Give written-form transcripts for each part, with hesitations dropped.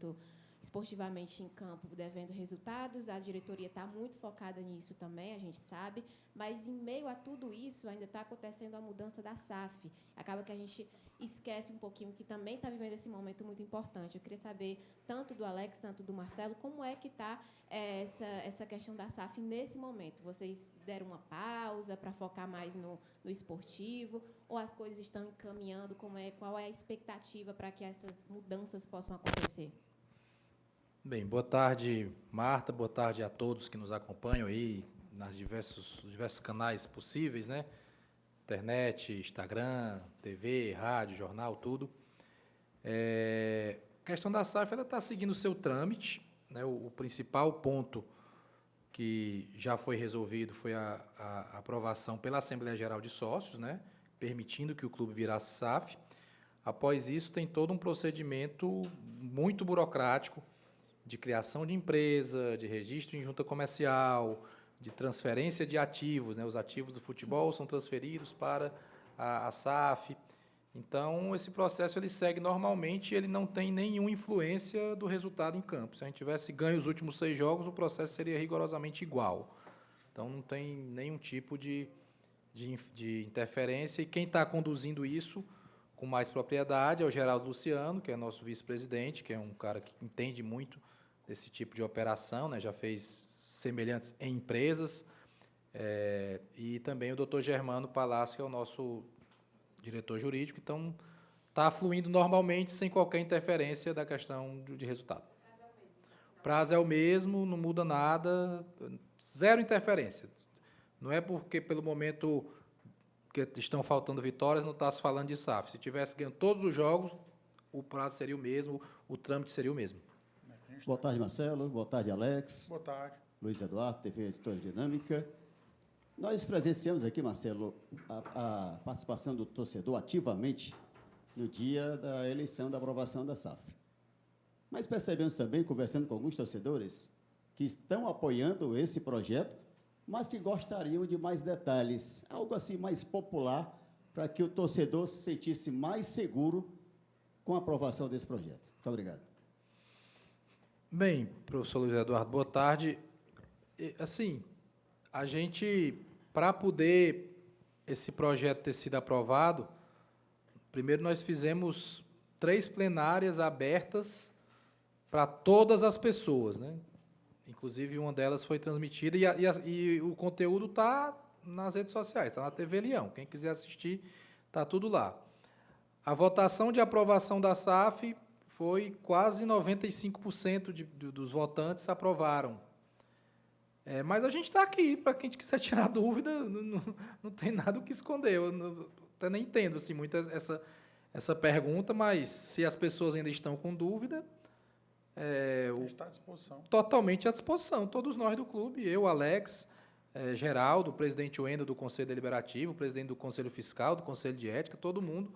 momento, esportivamente em campo, devendo resultados. A diretoria está muito focada nisso também, a gente sabe, mas em meio a tudo isso ainda está acontecendo a mudança da SAF. Acaba que a gente esquece um pouquinho que também está vivendo esse momento muito importante. Eu queria saber, tanto do Alex, tanto do Marcelo, como é que está essa questão da SAF nesse momento. Vocês deram uma pausa para focar mais no esportivo, ou as coisas estão encaminhando? Qual é a expectativa para que essas mudanças possam acontecer? Bem, boa tarde, Marta, boa tarde a todos que nos acompanham aí nas diversos canais possíveis, né? Internet, Instagram, TV, rádio, jornal, tudo. A questão da SAF está seguindo o seu trâmite, né? O principal ponto que já foi resolvido foi a aprovação pela Assembleia Geral de Sócios, né? Permitindo que o clube virasse SAF. Após isso, tem todo um procedimento muito burocrático, de criação de empresa, de registro em junta comercial, de transferência de ativos, né? Os ativos do futebol são transferidos para a SAF. Então, esse processo ele segue normalmente e ele não tem nenhuma influência do resultado em campo. Se a gente tivesse ganho os últimos 6 jogos, o processo seria rigorosamente igual. Então, não tem nenhum tipo de interferência. E quem está conduzindo isso com mais propriedade é o Geraldo Luciano, que é nosso vice-presidente, que é um cara que entende muito desse tipo de operação, né? Já fez semelhantes em empresas, e também o doutor Germano Palácio, que é o nosso diretor jurídico. Então, está fluindo normalmente, sem qualquer interferência da questão de resultado. O prazo é o mesmo, não muda nada, zero interferência. Não é porque, pelo momento, que estão faltando vitórias, não está se falando de SAF. Se tivesse ganhando todos os jogos, o prazo seria o mesmo, o trâmite seria o mesmo. Boa tarde, Marcelo. Boa tarde, Alex. Boa tarde. Luiz Eduardo, TV Editora Dinâmica. Nós presenciamos aqui, Marcelo, a participação do torcedor ativamente no dia da eleição da aprovação da SAF. Mas percebemos também, conversando com alguns torcedores, que estão apoiando esse projeto, mas que gostariam de mais detalhes, algo assim mais popular, para que o torcedor se sentisse mais seguro com a aprovação desse projeto. Muito obrigado. Bem, professor Luiz Eduardo, boa tarde. Assim, a gente, para poder esse projeto ter sido aprovado, primeiro nós fizemos 3 plenárias abertas para todas as pessoas, né? Inclusive, uma delas foi transmitida e o conteúdo está nas redes sociais, está na TV Leão. Quem quiser assistir, está tudo lá. A votação de aprovação da SAF foi quase 95% dos votantes aprovaram. Mas a gente está aqui, para quem quiser tirar dúvida, não tem nada o que esconder. Eu até nem entendo assim, muito essa pergunta, mas se as pessoas ainda estão com dúvida, a gente está à disposição. Totalmente à disposição. Todos nós do clube, eu, Alex, Geraldo, o presidente Wendel do Conselho Deliberativo, o presidente do Conselho Fiscal, do Conselho de Ética, todo mundo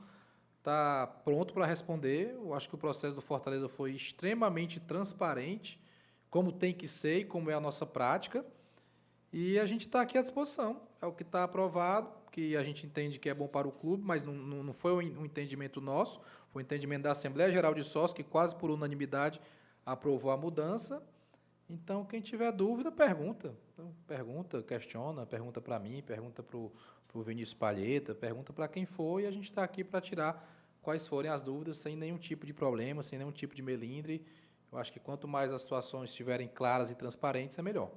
está pronto para responder. Eu acho que o processo do Fortaleza foi extremamente transparente, como tem que ser e como é a nossa prática, e a gente está aqui à disposição. É o que está aprovado, que a gente entende que é bom para o clube, mas não foi um entendimento nosso, foi um entendimento da Assembleia Geral de Sócios, que quase por unanimidade aprovou a mudança. Então, quem tiver dúvida, pergunta. Então, pergunta, questiona, pergunta para mim, pergunta para o Vinícius Palheta, pergunta para quem for, e a gente está aqui para tirar quais forem as dúvidas, sem nenhum tipo de problema, sem nenhum tipo de melindre. Eu acho que quanto mais as situações estiverem claras e transparentes, é melhor.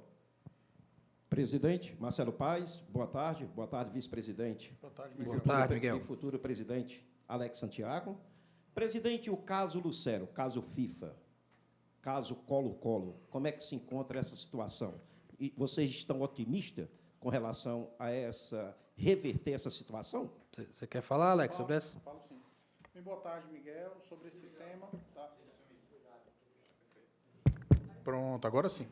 Presidente, Marcelo Paes, boa tarde. Boa tarde, vice-presidente. Boa tarde, Miguel. Boa tarde, Miguel. E futuro presidente, Alex Santiago. Presidente, o caso Lucero, caso FIFA, caso Colo-Colo, como é que se encontra essa situação? E vocês estão otimistas com relação a reverter essa situação? Você quer falar, Alex, sobre essa? Falo sim. Bem, boa tarde, Miguel, sobre esse tema. Tá. Pronto, agora sim.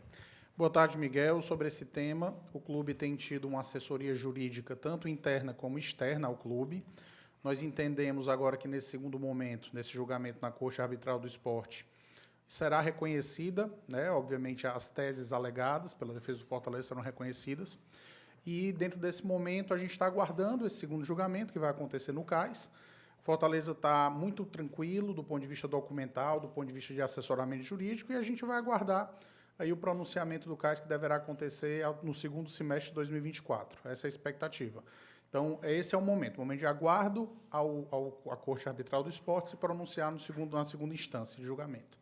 Boa tarde, Miguel. Sobre esse tema, o clube tem tido uma assessoria jurídica, tanto interna como externa ao clube. Nós entendemos agora que, nesse segundo momento, nesse julgamento na Corte Arbitral do Esporte, será reconhecida, né, obviamente, as teses alegadas pela defesa do Fortaleza serão reconhecidas. E, dentro desse momento, a gente está aguardando esse segundo julgamento, que vai acontecer no CAIS, Fortaleza está muito tranquilo do ponto de vista documental, do ponto de vista de assessoramento jurídico, e a gente vai aguardar aí o pronunciamento do CAIS, que deverá acontecer no segundo semestre de 2024. Essa é a expectativa. Então, esse é o momento de aguardo à Corte Arbitral do Esporte se pronunciar na segunda instância de julgamento.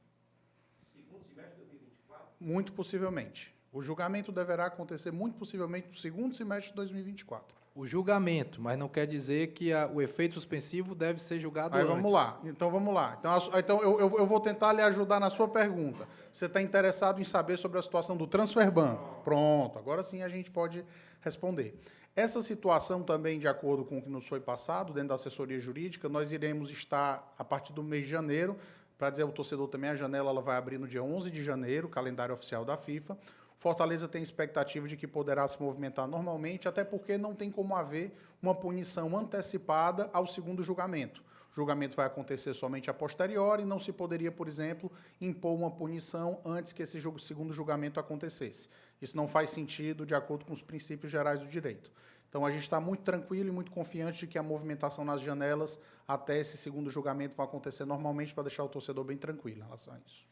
Segundo semestre de 2024? Muito possivelmente. O julgamento deverá acontecer muito possivelmente no segundo semestre de 2024. O julgamento, mas não quer dizer que o efeito suspensivo deve ser julgado Aí antes. vamos lá. Então eu vou tentar lhe ajudar na sua pergunta. Você está interessado em saber sobre a situação do transferban? Pronto, agora sim a gente pode responder. Essa situação também, de acordo com o que nos foi passado, dentro da assessoria jurídica, nós iremos estar, a partir do mês de janeiro, para dizer ao torcedor também, a janela ela vai abrir no dia 11 de janeiro, calendário oficial da FIFA. Fortaleza tem expectativa de que poderá se movimentar normalmente, até porque não tem como haver uma punição antecipada ao segundo julgamento. O julgamento vai acontecer somente a posteriori e não se poderia, por exemplo, impor uma punição antes que esse segundo julgamento acontecesse. Isso não faz sentido de acordo com os princípios gerais do direito. Então, a gente está muito tranquilo e muito confiante de que a movimentação nas janelas até esse segundo julgamento vai acontecer normalmente, para deixar o torcedor bem tranquilo em relação a isso.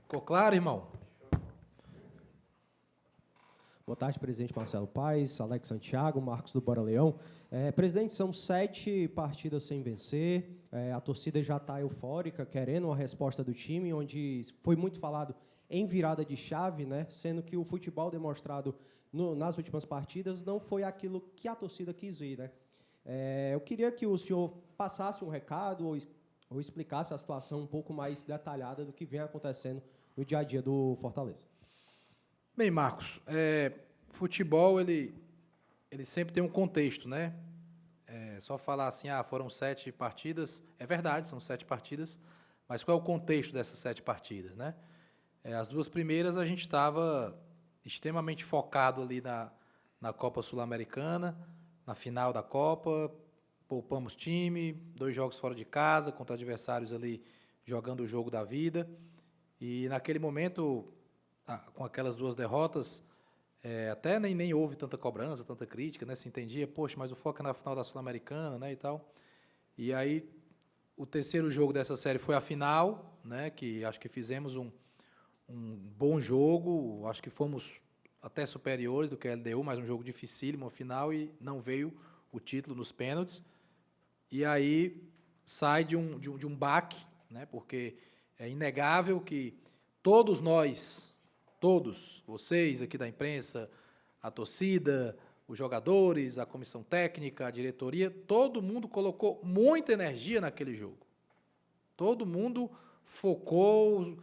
Ficou claro, irmão? Boa tarde, presidente Marcelo Paes, Alex Santiago, Marcos do Bora Leão. Presidente, são 7 partidas sem vencer, a torcida já está eufórica, querendo uma resposta do time, onde foi muito falado em virada de chave, né? Sendo que o futebol demonstrado nas últimas partidas não foi aquilo que a torcida quis ver, né? Eu queria que o senhor passasse um recado ou explicasse a situação um pouco mais detalhada do que vem acontecendo no dia a dia do Fortaleza. Bem, Marcos, futebol, ele sempre tem um contexto, né? Só falar assim, foram 7 partidas, é verdade, são 7 partidas, mas qual é o contexto dessas 7 partidas, né? As 2 primeiras a gente estava extremamente focado ali na Copa Sul-Americana, na final da Copa, poupamos time, 2 jogos fora de casa, contra adversários ali jogando o jogo da vida, e naquele momento, com aquelas 2 derrotas, até nem houve tanta cobrança, tanta crítica, né? Se entendia, poxa, mas o foco é na final da Sul-Americana, né, e tal. E aí, o terceiro jogo dessa série foi a final, né, que acho que fizemos um bom jogo, acho que fomos até superiores do que a LDU, mas um jogo dificílimo, a final, e não veio o título nos pênaltis. E aí, sai de um baque, né, porque é inegável que todos nós, todos, vocês aqui da imprensa, a torcida, os jogadores, a comissão técnica, a diretoria, todo mundo colocou muita energia naquele jogo. Todo mundo focou,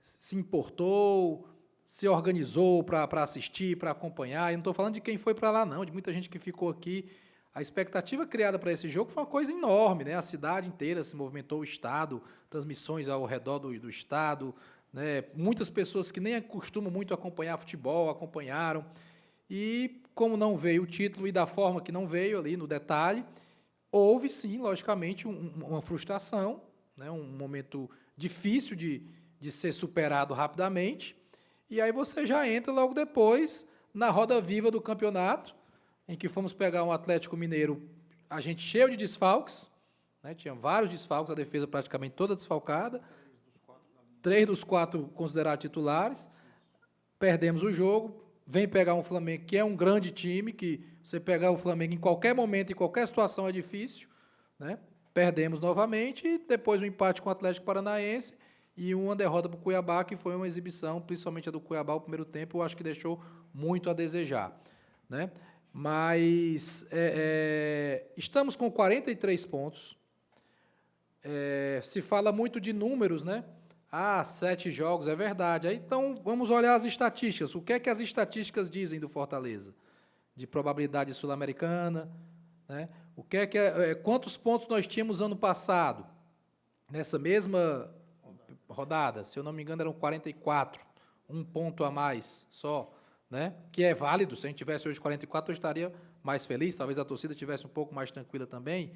se importou, se organizou para assistir, para acompanhar. E não estou falando de quem foi para lá, não, de muita gente que ficou aqui. A expectativa criada para esse jogo foi uma coisa enorme, né? A cidade inteira se movimentou, o Estado, transmissões ao redor do Estado, né? Muitas pessoas que nem costumam muito acompanhar futebol, acompanharam. E como não veio o título e da forma que não veio ali no detalhe, houve sim, logicamente, uma frustração, né? Um momento difícil de ser superado rapidamente. E aí você já entra logo depois na roda viva do campeonato, em que fomos pegar um Atlético Mineiro, a gente cheio de desfalques, né? Tinha vários desfalques, a defesa praticamente toda desfalcada, 3 dos 4 considerados titulares, perdemos o jogo, vem pegar um Flamengo que é um grande time, que você pegar o Flamengo em qualquer momento, em qualquer situação é difícil, né? Perdemos novamente, e depois um empate com o Atlético Paranaense e uma derrota para o Cuiabá, que foi uma exibição, principalmente a do Cuiabá, o primeiro tempo, eu acho que deixou muito a desejar, né? Mas estamos com 43 pontos, se fala muito de números, né? 7 jogos, é verdade. Aí, então, vamos olhar as estatísticas. O que é que as estatísticas dizem do Fortaleza? De probabilidade sul-americana, né? O que quantos pontos nós tínhamos ano passado? Nessa mesma rodada, se eu não me engano, eram 44, 1 ponto a mais só, né? Que é válido. Se a gente tivesse hoje 44, eu estaria mais feliz, talvez a torcida estivesse um pouco mais tranquila também.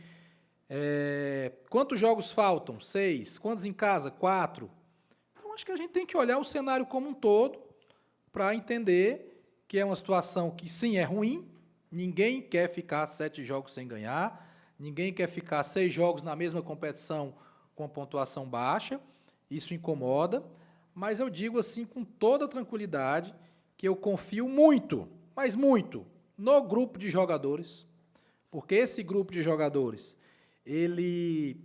Quantos jogos faltam? 6. Quantos em casa? 4. Então, acho que a gente tem que olhar o cenário como um todo para entender que é uma situação que, sim, é ruim, ninguém quer ficar 7 jogos sem ganhar, ninguém quer ficar 6 jogos na mesma competição com pontuação baixa, isso incomoda, mas eu digo assim com toda tranquilidade que eu confio muito, mas muito, no grupo de jogadores, porque esse grupo de jogadores, ele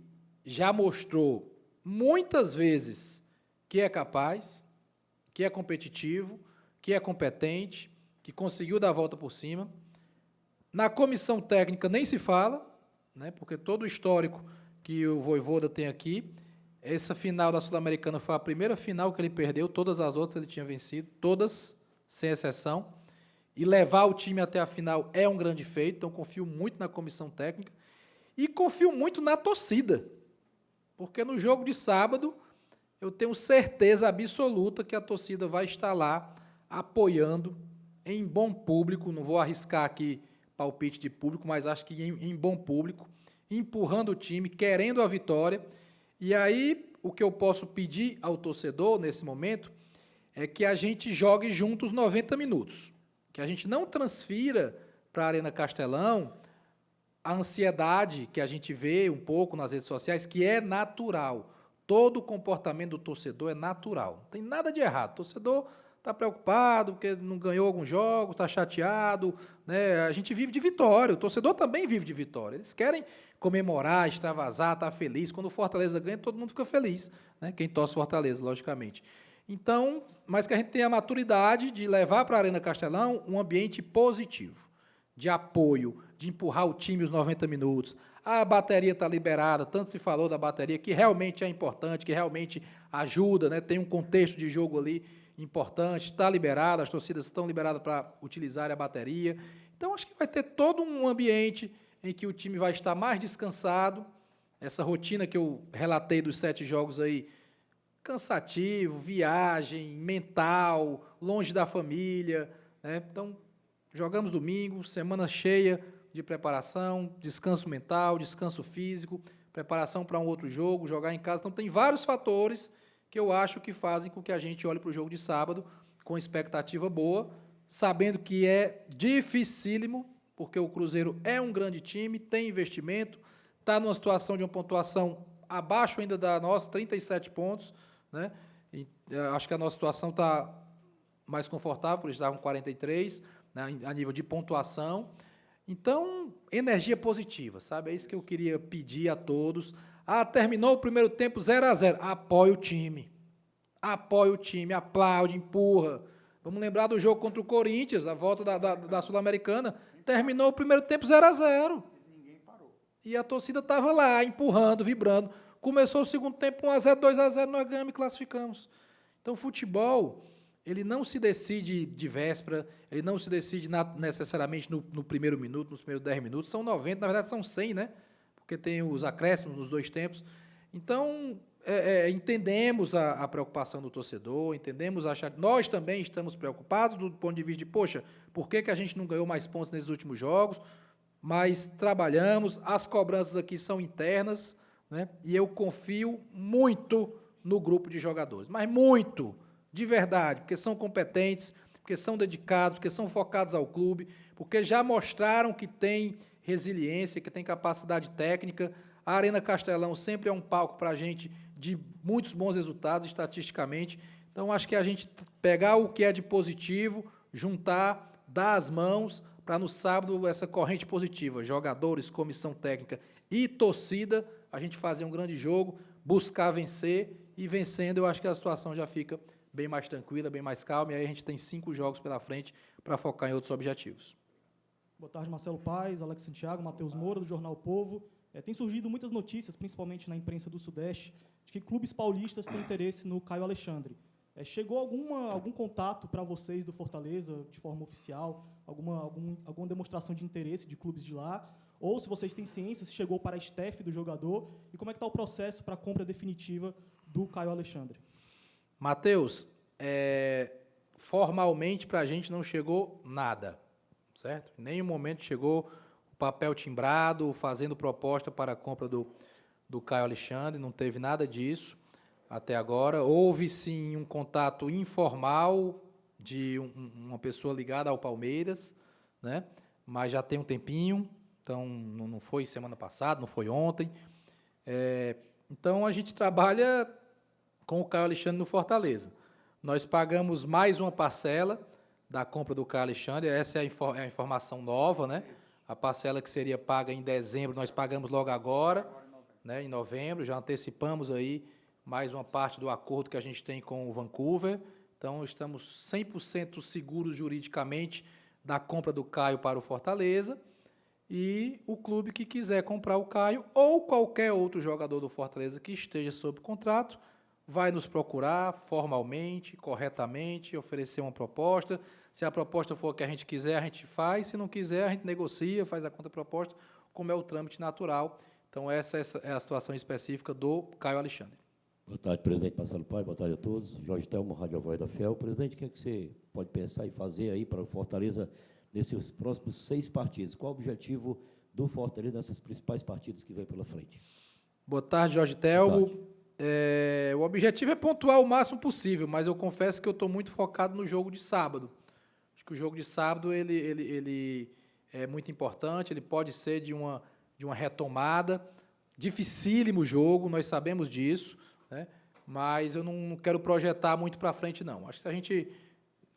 já mostrou muitas vezes que é capaz, que é competitivo, que é competente, que conseguiu dar a volta por cima. Na comissão técnica nem se fala, né, porque todo o histórico que o Vojvoda tem aqui, essa final da Sul-Americana foi a primeira final que ele perdeu, todas as outras ele tinha vencido, todas, sem exceção, e levar o time até a final é um grande feito, então confio muito na comissão técnica e confio muito na torcida, porque no jogo de sábado eu tenho certeza absoluta que a torcida vai estar lá apoiando em bom público, não vou arriscar aqui palpite de público, mas acho que em bom público, empurrando o time, querendo a vitória. E aí, o que eu posso pedir ao torcedor nesse momento é que a gente jogue juntos 90 minutos, que a gente não transfira para a Arena Castelão a ansiedade que a gente vê um pouco nas redes sociais, que é natural. Todo o comportamento do torcedor é natural. Não tem nada de errado. O torcedor está preocupado porque não ganhou alguns jogos, está chateado, né? A gente vive de vitória, o torcedor também vive de vitória. Eles querem comemorar, extravasar, estar feliz. Quando o Fortaleza ganha, todo mundo fica feliz, né? Quem torce Fortaleza, logicamente. Então, mas que a gente tenha a maturidade de levar para a Arena Castelão um ambiente positivo, de apoio, de empurrar o time os 90 minutos. A bateria está liberada, tanto se falou da bateria, que realmente é importante, que realmente ajuda, né? Tem um contexto de jogo ali importante, está liberado, as torcidas estão liberadas para utilizar a bateria. Então, acho que vai ter todo um ambiente em que o time vai estar mais descansado. Essa rotina que eu relatei dos 7 jogos aí, cansativo, viagem, mental, longe da família, né? Então, jogamos domingo, semana cheia de preparação, descanso mental, descanso físico, preparação para um outro jogo, jogar em casa. Então, tem vários fatores que eu acho que fazem com que a gente olhe para o jogo de sábado com expectativa boa, sabendo que é dificílimo, porque o Cruzeiro é um grande time, tem investimento, está numa situação de uma pontuação abaixo ainda da nossa, 37 pontos, né? E, acho que a nossa situação está mais confortável, por estar com 43, né, a nível de pontuação. Então, energia positiva, sabe? É isso que eu queria pedir a todos. Terminou o primeiro tempo 0-0. Apoie o time. Apoie o time, aplaude, empurra. Vamos lembrar do jogo contra o Corinthians, a volta da Sul-Americana. Terminou o primeiro tempo 0-0. E a torcida estava lá, empurrando, vibrando. Começou o segundo tempo 1-0, 2-0, nós ganhamos e classificamos. Então, futebol, ele não se decide de véspera, ele não se decide necessariamente no primeiro minuto, nos primeiros 10 minutos. São 90, na verdade são 100, né? Porque tem os acréscimos nos 2 tempos. Então, entendemos a preocupação do torcedor, entendemos nós também estamos preocupados do ponto de vista de, poxa, por que a gente não ganhou mais pontos nesses últimos jogos? Mas trabalhamos, as cobranças aqui são internas, né? E eu confio muito no grupo de jogadores, mas muito, de verdade, porque são competentes, porque são dedicados, porque são focados ao clube, porque já mostraram que têm resiliência, que têm capacidade técnica. A Arena Castelão sempre é um palco para a gente de muitos bons resultados, estatisticamente. Então, acho que a gente pegar o que é de positivo, juntar, dar as mãos, para no sábado essa corrente positiva, jogadores, comissão técnica e torcida, a gente fazer um grande jogo, buscar vencer, e vencendo eu acho que a situação já fica bem mais tranquila, bem mais calma, e aí a gente tem 5 jogos pela frente para focar em outros objetivos. Boa tarde, Marcelo Paes, Alex Santiago, Matheus Moura, do Jornal Povo. Tem surgido muitas notícias, principalmente na imprensa do Sudeste, de que clubes paulistas têm interesse no Caio Alexandre. Chegou algum contato para vocês do Fortaleza, de forma oficial, alguma demonstração de interesse de clubes de lá? Ou, se vocês têm ciência, se chegou para a staff do jogador, e como é que está o processo para a compra definitiva do Caio Alexandre? Matheus, formalmente para a gente não chegou nada, certo? Em nenhum momento chegou o papel timbrado, fazendo proposta para a compra do Caio Alexandre, não teve nada disso até agora. Houve, sim, um contato informal de uma pessoa ligada ao Palmeiras, né? Mas já tem um tempinho, Então, não foi semana passada, não foi ontem. Então, a gente trabalha com o Caio Alexandre no Fortaleza. Nós pagamos mais uma parcela da compra do Caio Alexandre, essa é a informação nova, né? A parcela que seria paga em dezembro, nós pagamos logo agora, né, em novembro, já antecipamos aí mais uma parte do acordo que a gente tem com o Vancouver. Então, estamos 100% seguros juridicamente da compra do Caio para o Fortaleza. E o clube que quiser comprar o Caio ou qualquer outro jogador do Fortaleza que esteja sob contrato, vai nos procurar formalmente, corretamente, oferecer uma proposta. Se a proposta for a que a gente quiser, a gente faz. Se não quiser, a gente negocia, faz a contraproposta, como é o trâmite natural. Então, essa é a situação específica do Caio Alexandre. Boa tarde, presidente Marcelo Paes, boa tarde a todos. Jorge Telmo, Rádio Voz da Fiel. Presidente, o que é que você pode pensar e fazer aí para o Fortaleza nesses próximos 6 partidos? Qual o objetivo do Fortaleza nessas principais partidas que vem pela frente? Boa tarde, Jorge Telmo. O objetivo é pontuar o máximo possível, mas eu confesso que eu estou muito focado no jogo de sábado. Acho que o jogo de sábado ele é muito importante, ele pode ser de uma retomada. Dificílimo jogo, nós sabemos disso, né? Mas eu não quero projetar muito para frente, não. Acho que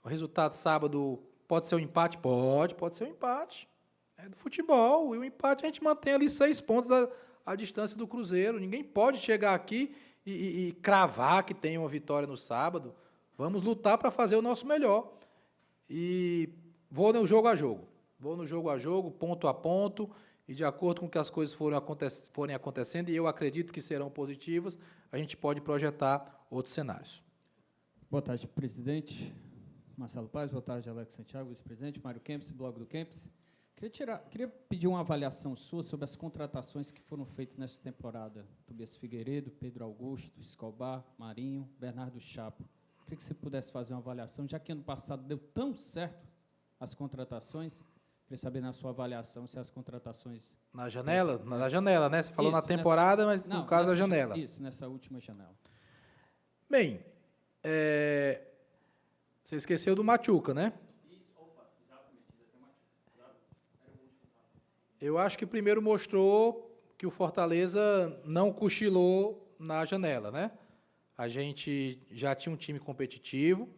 o resultado sábado pode ser um empate? Pode ser um empate. É do futebol, e o empate a gente mantém ali 6 pontos a distância do Cruzeiro. Ninguém pode chegar aqui e cravar que tem uma vitória no sábado. Vamos lutar para fazer o nosso melhor. E vou no jogo a jogo. Vou no jogo a jogo, ponto a ponto, e de acordo com que as coisas forem acontecendo, e eu acredito que serão positivas, a gente pode projetar outros cenários. Boa tarde, presidente Marcelo Paes. Boa tarde, Alex Santiago, vice-presidente, Mário Kempis, blog do Kempis. Queria pedir uma avaliação sua sobre as contratações que foram feitas nessa temporada. Tobias Figueiredo, Pedro Augusto, Escobar, Marinho, Bernardo Chapo. Queria que você pudesse fazer uma avaliação, já que ano passado deu tão certo as contratações. Queria saber, na sua avaliação, se as contratações... Na janela? Na janela, né? Você falou na temporada, mas no caso da janela. Isso, nessa última janela. Bem, você esqueceu do Machuca, né? Eu acho que primeiro mostrou que o Fortaleza não cochilou na janela, né? A gente já tinha um time competitivo,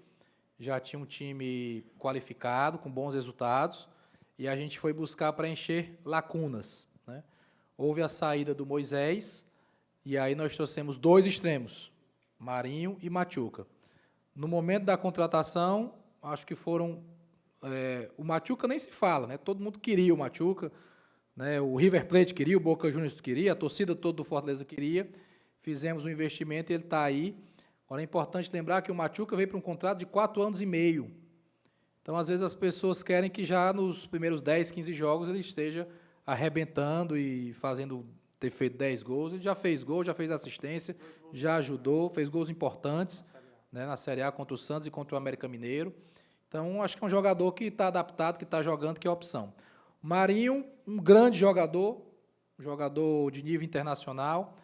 já tinha um time qualificado, com bons resultados, e a gente foi buscar preencher lacunas, né? Houve a saída do Moisés, e aí nós trouxemos 2 extremos, Marinho e Machuca. No momento da contratação, acho que foram... o Machuca nem se fala, né? Todo mundo queria o Machuca, né? O River Plate queria, o Boca Juniors queria, a torcida toda do Fortaleza queria. Fizemos um investimento e ele está aí. Agora, é importante lembrar que o Machuca veio para um contrato de 4 anos e meio. Então, às vezes, as pessoas querem que já nos primeiros 10, 15 jogos ele esteja arrebentando e ter feito 10 gols. Ele já fez gol, já fez assistência, já ajudou, fez gols importantes, né, na Série A contra o Santos e contra o América Mineiro. Então, acho que é um jogador que está adaptado, que está jogando, que é a opção. Marinho, um grande jogador de nível internacional,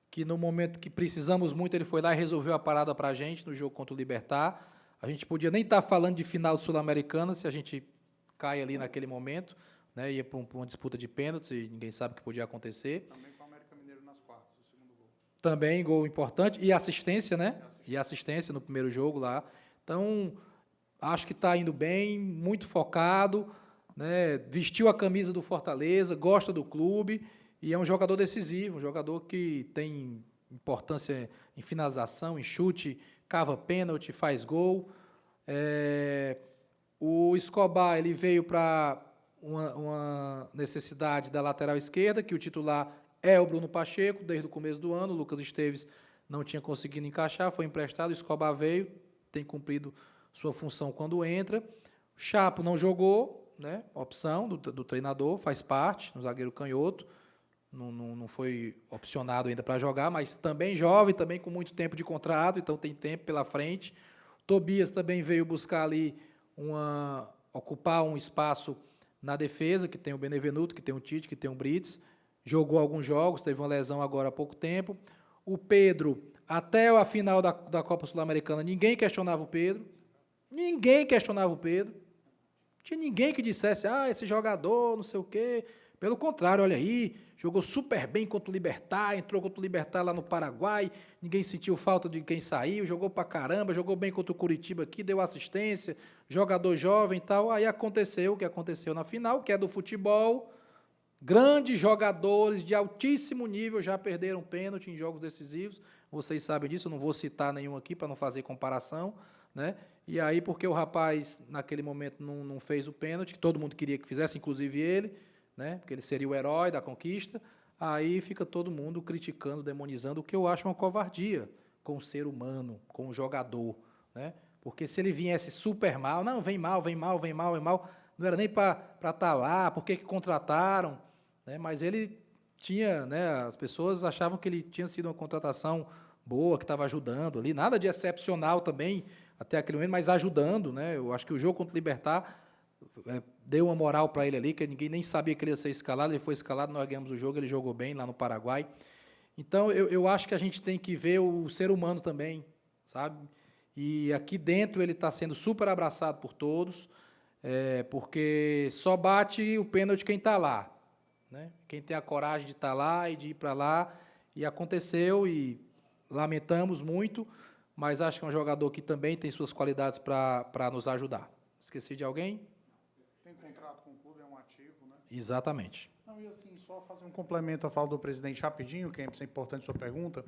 que no momento que precisamos muito, ele foi lá e resolveu a parada para a gente no jogo contra o Libertad. A gente podia nem estar falando de final sul-americana se a gente cai ali naquele momento, né, ia para uma disputa de pênaltis e ninguém sabe o que podia acontecer. Também com o América Mineiro nas quartas, o segundo gol. Também gol importante, e assistência, né? E assistência no primeiro jogo lá. Então, acho que está indo bem, muito focado, né? Vestiu a camisa do Fortaleza, gosta do clube e é um jogador decisivo, um jogador que tem importância em finalização, em chute, cava pênalti, faz gol. O Escobar ele veio para uma necessidade da lateral esquerda, que o titular é o Bruno Pacheco, desde o começo do ano. O Lucas Esteves não tinha conseguido encaixar, foi emprestado, o Escobar veio, tem cumprido sua função quando entra. O Chapo não jogou, né? Opção do treinador, faz parte, no zagueiro canhoto, não foi opcionado ainda para jogar, mas também jovem, também com muito tempo de contrato, então tem tempo pela frente. Tobias também veio buscar ali ocupar um espaço na defesa, que tem o Benevenuto, que tem o Tite, que tem o Brits, jogou alguns jogos, teve uma lesão agora há pouco tempo. O Pedro, até a final da Copa Sul-Americana, ninguém questionava o Pedro, tinha ninguém que dissesse, esse jogador, não sei o quê, Pelo contrário, olha aí, jogou super bem contra o Libertad, entrou contra o Libertad lá no Paraguai, ninguém sentiu falta de quem saiu, jogou pra caramba, jogou bem contra o Curitiba aqui, deu assistência, jogador jovem e tal. Aí aconteceu o que aconteceu na final, que é do futebol. Grandes jogadores de altíssimo nível já perderam pênalti em jogos decisivos. Vocês sabem disso, eu não vou citar nenhum aqui para não fazer comparação, né? E aí, porque o rapaz, naquele momento, não fez o pênalti, que todo mundo queria que fizesse, inclusive ele, né? Porque ele seria o herói da conquista, aí fica todo mundo criticando, demonizando, o que eu acho uma covardia com o ser humano, com o jogador, né? Porque se ele viesse super mal, não, vem mal, não era nem para estar lá, por que contrataram, né? Mas ele tinha, né, as pessoas achavam que ele tinha sido uma contratação boa, que estava ajudando ali, nada de excepcional também, até aquele momento, mas ajudando, né? Eu acho que o jogo contra o Libertad deu uma moral para ele ali, que ninguém nem sabia que ele ia ser escalado, ele foi escalado, nós ganhamos o jogo, ele jogou bem lá no Paraguai. Então, eu acho que a gente tem que ver o ser humano também, sabe? E aqui dentro ele está sendo super abraçado por todos, porque só bate o pênalti quem está lá, né? Quem tem a coragem de estar lá e de ir para lá, e aconteceu, e lamentamos muito, mas acho que é um jogador que também tem suas qualidades para nos ajudar. Esqueci de alguém? Tem contrato com o clube, é um ativo, né? Exatamente. Não, e assim, só fazer um complemento à fala do presidente rapidinho, que é importante a sua pergunta,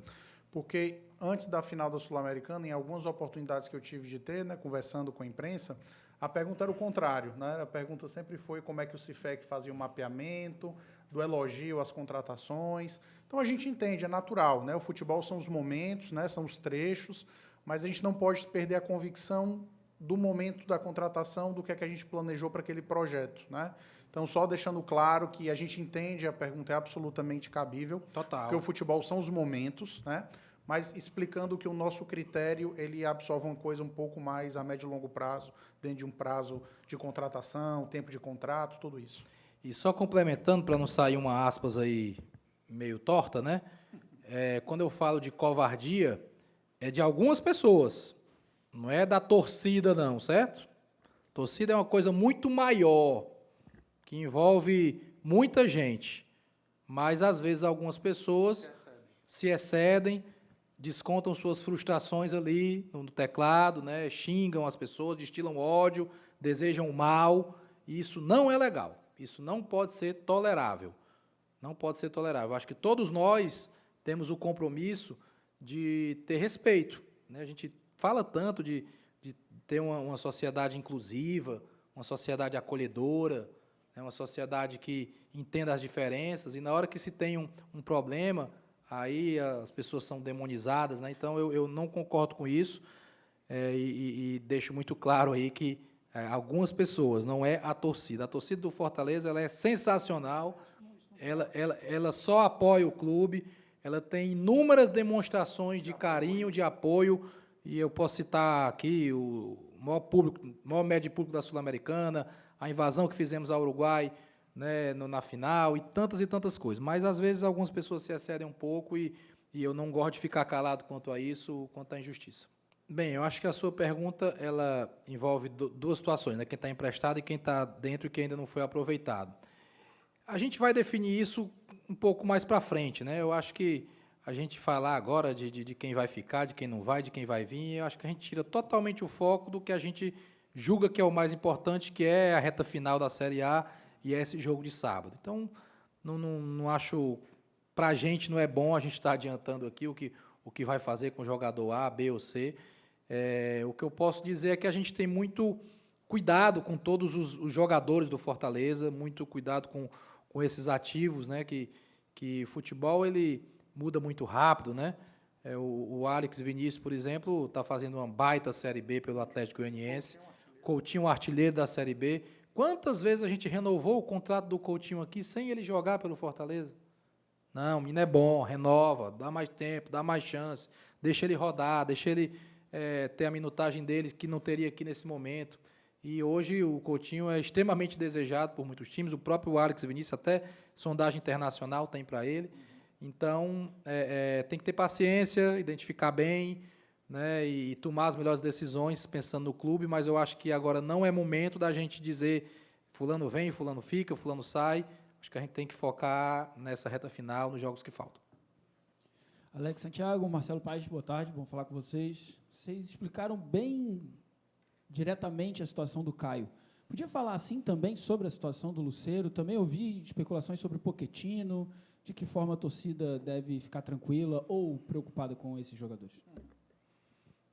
porque antes da final da Sul-Americana, em algumas oportunidades que eu tive de ter, né, conversando com a imprensa, a pergunta era o contrário, né? A pergunta sempre foi como é que o Cifec fazia o mapeamento, do elogio às contratações. Então, a gente entende, é natural, né? O futebol são os momentos, né? São os trechos, mas a gente não pode perder a convicção do momento da contratação, do que é que a gente planejou para aquele projeto, né? Então, só deixando claro que a gente entende, a pergunta é absolutamente cabível. Total. Porque o futebol são os momentos, né? Mas explicando que o nosso critério, ele absorve uma coisa um pouco mais a médio e longo prazo, dentro de um prazo de contratação, tempo de contrato, tudo isso. E só complementando, para não sair uma aspas aí meio torta, né? Quando eu falo de covardia, é de algumas pessoas, não é da torcida não, certo? Torcida é uma coisa muito maior, que envolve muita gente, mas às vezes algumas pessoas se excedem, descontam suas frustrações ali no teclado, né? Xingam as pessoas, destilam ódio, desejam o mal, e isso não é legal, isso não pode ser tolerável, não pode ser tolerável. Acho que todos nós temos o compromisso de ter respeito, né? A gente fala tanto de ter uma sociedade inclusiva, uma sociedade acolhedora, né? Uma sociedade que entenda as diferenças, e na hora que se tem um problema, aí as pessoas são demonizadas, né? Então, eu não concordo com isso, e deixo muito claro aí que algumas pessoas, não é a torcida. A torcida do Fortaleza, ela é sensacional, ela só apoia o clube, ela tem inúmeras demonstrações de carinho, de apoio, e eu posso citar aqui o maior médio público da Sul-Americana, a invasão que fizemos ao Uruguai, né, na final, e tantas coisas. Mas, às vezes, algumas pessoas se excedem um pouco, e eu não gosto de ficar calado quanto a isso, quanto à injustiça. Bem, eu acho que a sua pergunta ela envolve duas situações, né? Quem está emprestado e quem está dentro e quem ainda não foi aproveitado. A gente vai definir isso um pouco mais para frente, né? Eu acho que a gente falar agora de quem vai ficar, de quem não vai, de quem vai vir, eu acho que a gente tira totalmente o foco do que a gente julga que é o mais importante, que é a reta final da Série A e é esse jogo de sábado. Então, não acho, para a gente não é bom a gente estar adiantando aqui o que vai fazer com o jogador A, B ou C. O que eu posso dizer é que a gente tem muito cuidado com todos os jogadores do Fortaleza, muito cuidado com esses ativos, né? Que futebol ele muda muito rápido, né? O Alex Vinícius, por exemplo, está fazendo uma baita Série B pelo Atlético Goianiense. Coutinho, artilheiro da Série B. Quantas vezes a gente renovou o contrato do Coutinho aqui sem ele jogar pelo Fortaleza? Não, o menino é bom, renova, dá mais tempo, dá mais chance, deixa ele rodar, deixa ele ter a minutagem dele que não teria aqui nesse momento. E hoje o Coutinho é extremamente desejado por muitos times, o próprio Alex Vinícius, até sondagem internacional tem para ele. Então, tem que ter paciência, identificar bem, né, e tomar as melhores decisões pensando no clube, mas eu acho que agora não é momento da gente dizer fulano vem, fulano fica, fulano sai. acho que a gente tem que focar nessa reta final, nos jogos que faltam. Alex Santiago, Marcelo Paes, boa tarde, vamos falar com vocês. Vocês explicaram bem diretamente a situação do Caio. Podia falar assim também sobre a situação do Lucero? Também ouvi especulações sobre o Pochettino, de que forma a torcida deve ficar tranquila ou preocupada com esses jogadores?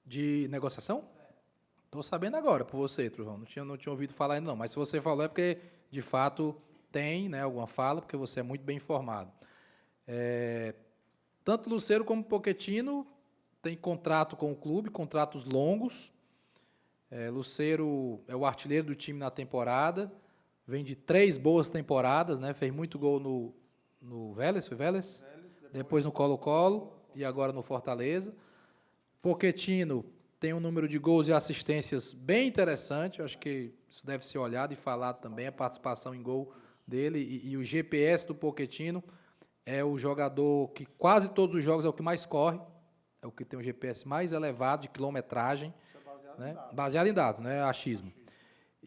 De negociação? Estou sabendo agora por você, Trujão. Não tinha ouvido falar ainda não, mas se você falou é porque, de fato, tem, né, alguma fala, porque você é muito bem informado. Tanto Lucero como Pochettino tem contrato com o clube, contratos longos. Lucero é o artilheiro do time na temporada, vem de 3 boas temporadas, né, fez muito gol no Vélez, foi Vélez? Depois no Colo-Colo e agora no Fortaleza. Pochettino tem um número de gols e assistências bem interessante, eu acho que isso deve ser olhado e falado também, a participação em gol dele, e o GPS do Pochettino é o jogador que quase todos os jogos é o que mais corre, é o que tem o GPS mais elevado de quilometragem, baseado em dados, né? Achismo.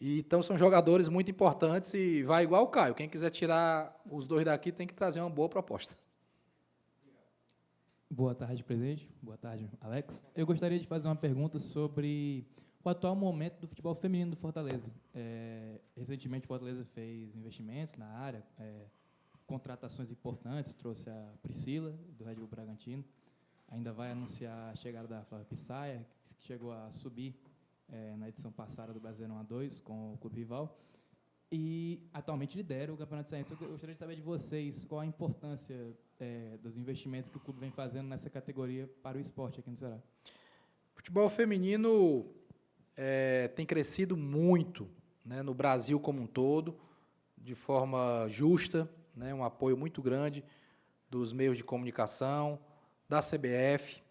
E, então são jogadores muito importantes e vai igual o Caio. Quem quiser tirar os dois daqui tem que trazer uma boa proposta. Boa tarde, presidente. Boa tarde, Alex. Eu gostaria de fazer uma pergunta sobre o atual momento do futebol feminino do Fortaleza. Recentemente, o Fortaleza fez investimentos na área, contratações importantes, trouxe a Priscila, do Red Bull Bragantino. Ainda vai anunciar a chegada da Flávia Pissaia, que chegou a subir na edição passada do Brasileirão A2 com o clube rival. E atualmente lidera o Campeonato Cearense. Eu gostaria de saber de vocês qual a importância dos investimentos que o clube vem fazendo nessa categoria para o esporte aqui no Ceará. O futebol feminino tem crescido muito, né, no Brasil como um todo, de forma justa, né, um apoio muito grande dos meios de comunicação, da CBF,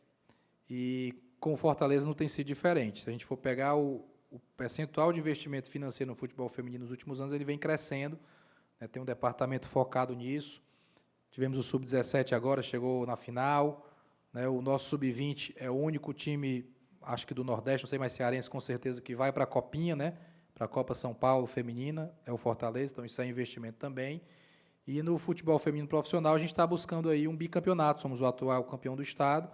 e com o Fortaleza não tem sido diferente. Se a gente for pegar o percentual de investimento financeiro no futebol feminino nos últimos anos, ele vem crescendo, né, tem um departamento focado nisso. Tivemos o Sub-17 agora, chegou na final, né, o nosso Sub-20 é o único time, acho que do Nordeste, não sei mais cearense, com certeza, que vai para a Copinha, né, para a Copa São Paulo Feminina, é o Fortaleza, então isso é investimento também. E no futebol feminino profissional, a gente está buscando aí um bicampeonato, somos o atual campeão do estado,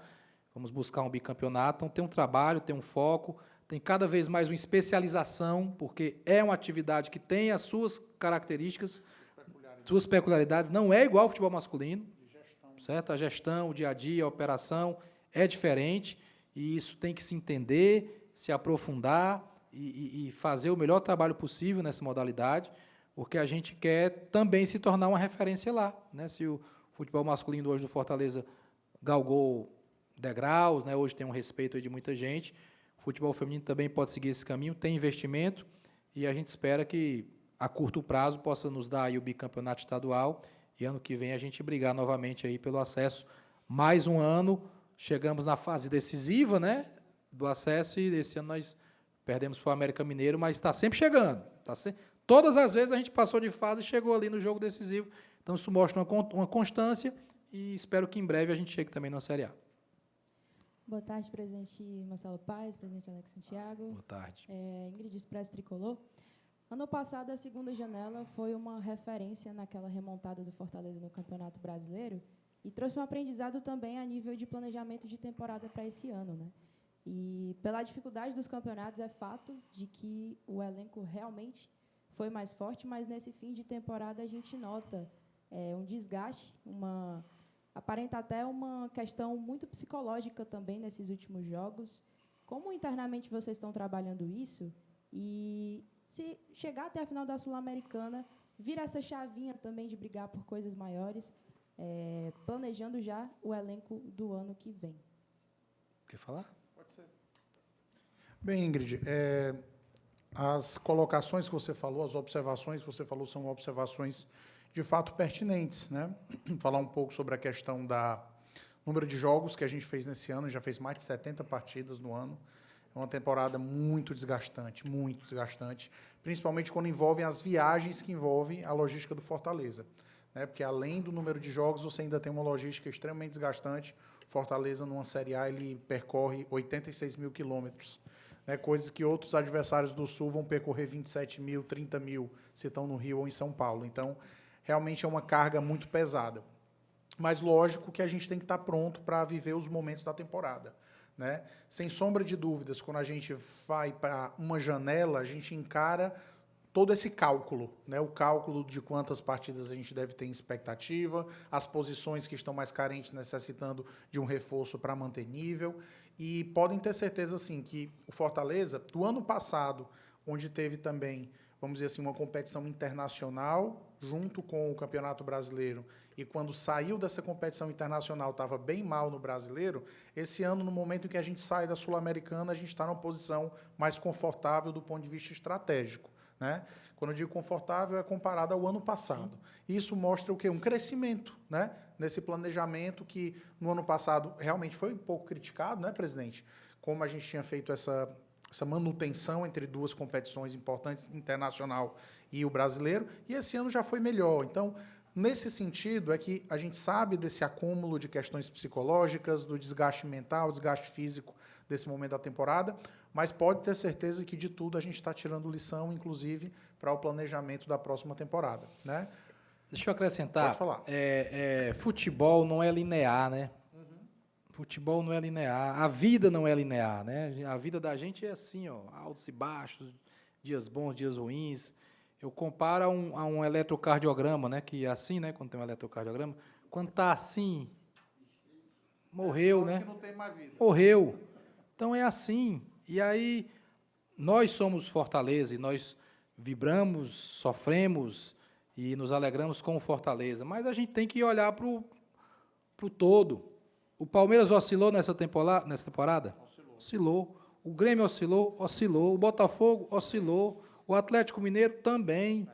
vamos buscar um bicampeonato, então tem um trabalho, tem um foco, tem cada vez mais uma especialização, porque é uma atividade que tem as suas características, suas peculiaridades, não é igual ao futebol masculino, certo? A gestão, o dia a dia, a operação é diferente, e isso tem que se entender, se aprofundar e fazer o melhor trabalho possível nessa modalidade, porque a gente quer também se tornar uma referência lá, né? Se o futebol masculino hoje do Fortaleza galgou degraus, né? Hoje tem um respeito aí de muita gente, o futebol feminino também pode seguir esse caminho, tem investimento, e a gente espera que a curto prazo possa nos dar aí o bicampeonato estadual, e ano que vem a gente brigar novamente aí pelo acesso. Mais um ano, chegamos na fase decisiva, né, do acesso, e esse ano nós perdemos para o América Mineiro, mas está sempre chegando. Todas as vezes a gente passou de fase e chegou ali no jogo decisivo. Então isso mostra uma constância, e espero que em breve a gente chegue também na Série A. Boa tarde, presidente Marcelo Paes, presidente Alex Santiago. Boa tarde. Ingrid Express Tricolor. Ano passado, a segunda janela foi uma referência naquela remontada do Fortaleza no Campeonato Brasileiro e trouxe um aprendizado também a nível de planejamento de temporada para esse ano, né? E pela dificuldade dos campeonatos, é fato de que o elenco realmente foi mais forte, mas nesse fim de temporada a gente nota um desgaste, aparenta até uma questão muito psicológica também nesses últimos jogos. Como internamente vocês estão trabalhando isso? E se chegar até a final da Sul-Americana, vira essa chavinha também de brigar por coisas maiores, planejando já o elenco do ano que vem. Quer falar? Pode ser. Bem, Ingrid, as colocações que você falou, as observações que você falou são observações de fato pertinentes, né? Falar um pouco sobre a questão da número de jogos que a gente fez nesse ano, já fez mais de 70 partidas no ano. É uma temporada muito desgastante, principalmente quando envolvem as viagens que envolvem a logística do Fortaleza, né? Porque além do número de jogos, você ainda tem uma logística extremamente desgastante. Fortaleza, numa Série A, ele percorre 86 mil quilômetros, né? Coisas que outros adversários do Sul vão percorrer 27 mil, 30 mil, se estão no Rio ou em São Paulo. Então, realmente é uma carga muito pesada. Mas lógico que a gente tem que estar pronto para viver os momentos da temporada, né? Sem sombra de dúvidas, quando a gente vai para uma janela, a gente encara todo esse cálculo, né? O cálculo de quantas partidas a gente deve ter em expectativa, as posições que estão mais carentes necessitando de um reforço para manter nível. E podem ter certeza, assim, que o Fortaleza, do ano passado, onde teve também, vamos dizer assim, uma competição internacional junto com o Campeonato Brasileiro, e quando saiu dessa competição internacional estava bem mal no Brasileiro, esse ano, no momento em que a gente sai da Sul-Americana, a gente está numa posição mais confortável do ponto de vista estratégico, né? Quando eu digo confortável, é comparado ao ano passado. Sim. Isso mostra o quê? Um crescimento, né? Nesse planejamento que, no ano passado, realmente foi um pouco criticado, né, presidente? Como a gente tinha feito essa manutenção entre duas competições importantes, internacional e o brasileiro, e esse ano já foi melhor. Então, nesse sentido, é que a gente sabe desse acúmulo de questões psicológicas, do desgaste mental, desgaste físico desse momento da temporada, mas pode ter certeza que de tudo a gente está tirando lição, inclusive, para o planejamento da próxima temporada, né? Deixa eu acrescentar. Pode falar. Futebol não é linear, né? Futebol não é linear. A vida não é linear, né? A vida da gente é assim, ó, altos e baixos, dias bons, dias ruins. Eu comparo a um eletrocardiograma, né? Que é assim, né? Quando tem um eletrocardiograma. Quando está assim, morreu, né? Que não tem mais vida. Morreu. Então é assim. E aí, nós somos Fortaleza e nós vibramos, sofremos e nos alegramos com o Fortaleza. Mas a gente tem que olhar para o todo. O Palmeiras oscilou nessa temporada? Oscilou. O Grêmio oscilou? Oscilou. O Botafogo oscilou. O Atlético Mineiro também.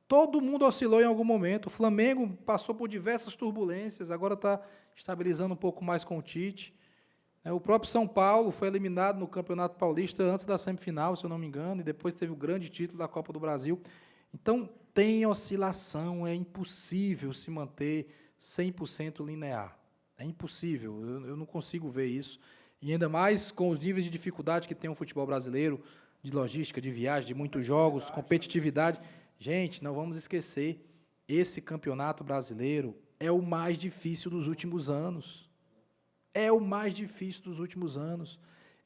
Todo mundo oscilou em algum momento. O Flamengo passou por diversas turbulências, agora está estabilizando um pouco mais com o Tite. O próprio São Paulo foi eliminado no Campeonato Paulista antes da semifinal, se eu não me engano, e depois teve o grande título da Copa do Brasil. Então, tem oscilação, é impossível se manter 100% linear. É impossível, eu não consigo ver isso. E ainda mais com os níveis de dificuldade que tem o futebol brasileiro, de logística, de viagem, de muitos jogos, competitividade. Gente, não vamos esquecer, esse campeonato brasileiro é o mais difícil dos últimos anos. É o mais difícil dos últimos anos.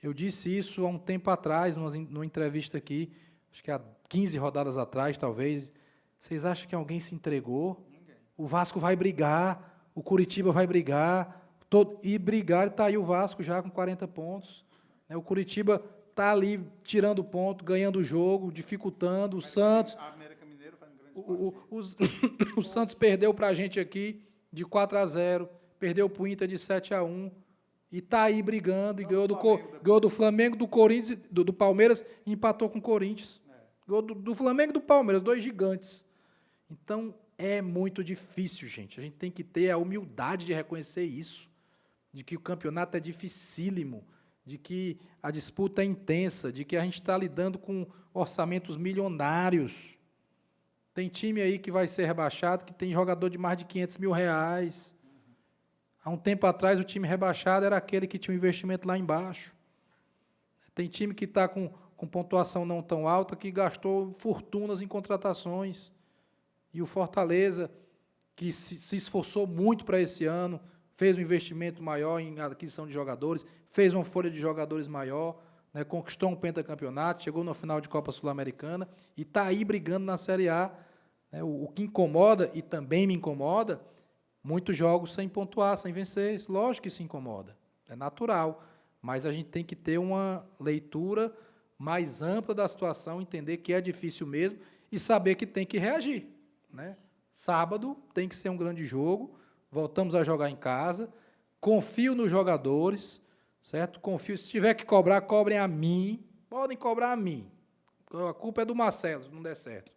Eu disse isso há um tempo atrás, numa entrevista aqui, acho que há 15 rodadas atrás, talvez. Vocês acham que alguém se entregou? Ninguém. O Vasco vai brigar, o Curitiba vai brigar, e está aí o Vasco já com 40 pontos. O Curitiba está ali tirando ponto, ganhando o jogo, dificultando. O Santos. A América Mineiro faz um o Santos perdeu para a gente aqui de 4-0, perdeu para o Inter de 7-1, e está aí brigando, e ganhou do Flamengo, do Corinthians, do Palmeiras, e empatou com o Corinthians. Ganhou do Flamengo e do Palmeiras, dois gigantes. Então, é muito difícil, gente. A gente tem que ter a humildade de reconhecer isso, de que o campeonato é dificílimo, de que a disputa é intensa, de que a gente está lidando com orçamentos milionários. Tem time aí que vai ser rebaixado, que tem jogador de mais de R$500 mil. Há um tempo atrás, o time rebaixado era aquele que tinha um investimento lá embaixo. Tem time que está com pontuação não tão alta, que gastou fortunas em contratações. E o Fortaleza, que se esforçou muito para esse ano, fez um investimento maior em aquisição de jogadores, fez uma folha de jogadores maior, né, conquistou um pentacampeonato, chegou na final de Copa Sul-Americana e está aí brigando na Série A. O que incomoda, e também me incomoda, muitos jogos sem pontuar, sem vencer. Lógico que isso incomoda, é natural, mas a gente tem que ter uma leitura mais ampla da situação, entender que é difícil mesmo e saber que tem que reagir, né? Sábado tem que ser um grande jogo, voltamos a jogar em casa, confio nos jogadores, certo? Confio, se tiver que cobrar, cobrem a mim, podem cobrar a mim, a culpa é do Marcelo, se não der certo.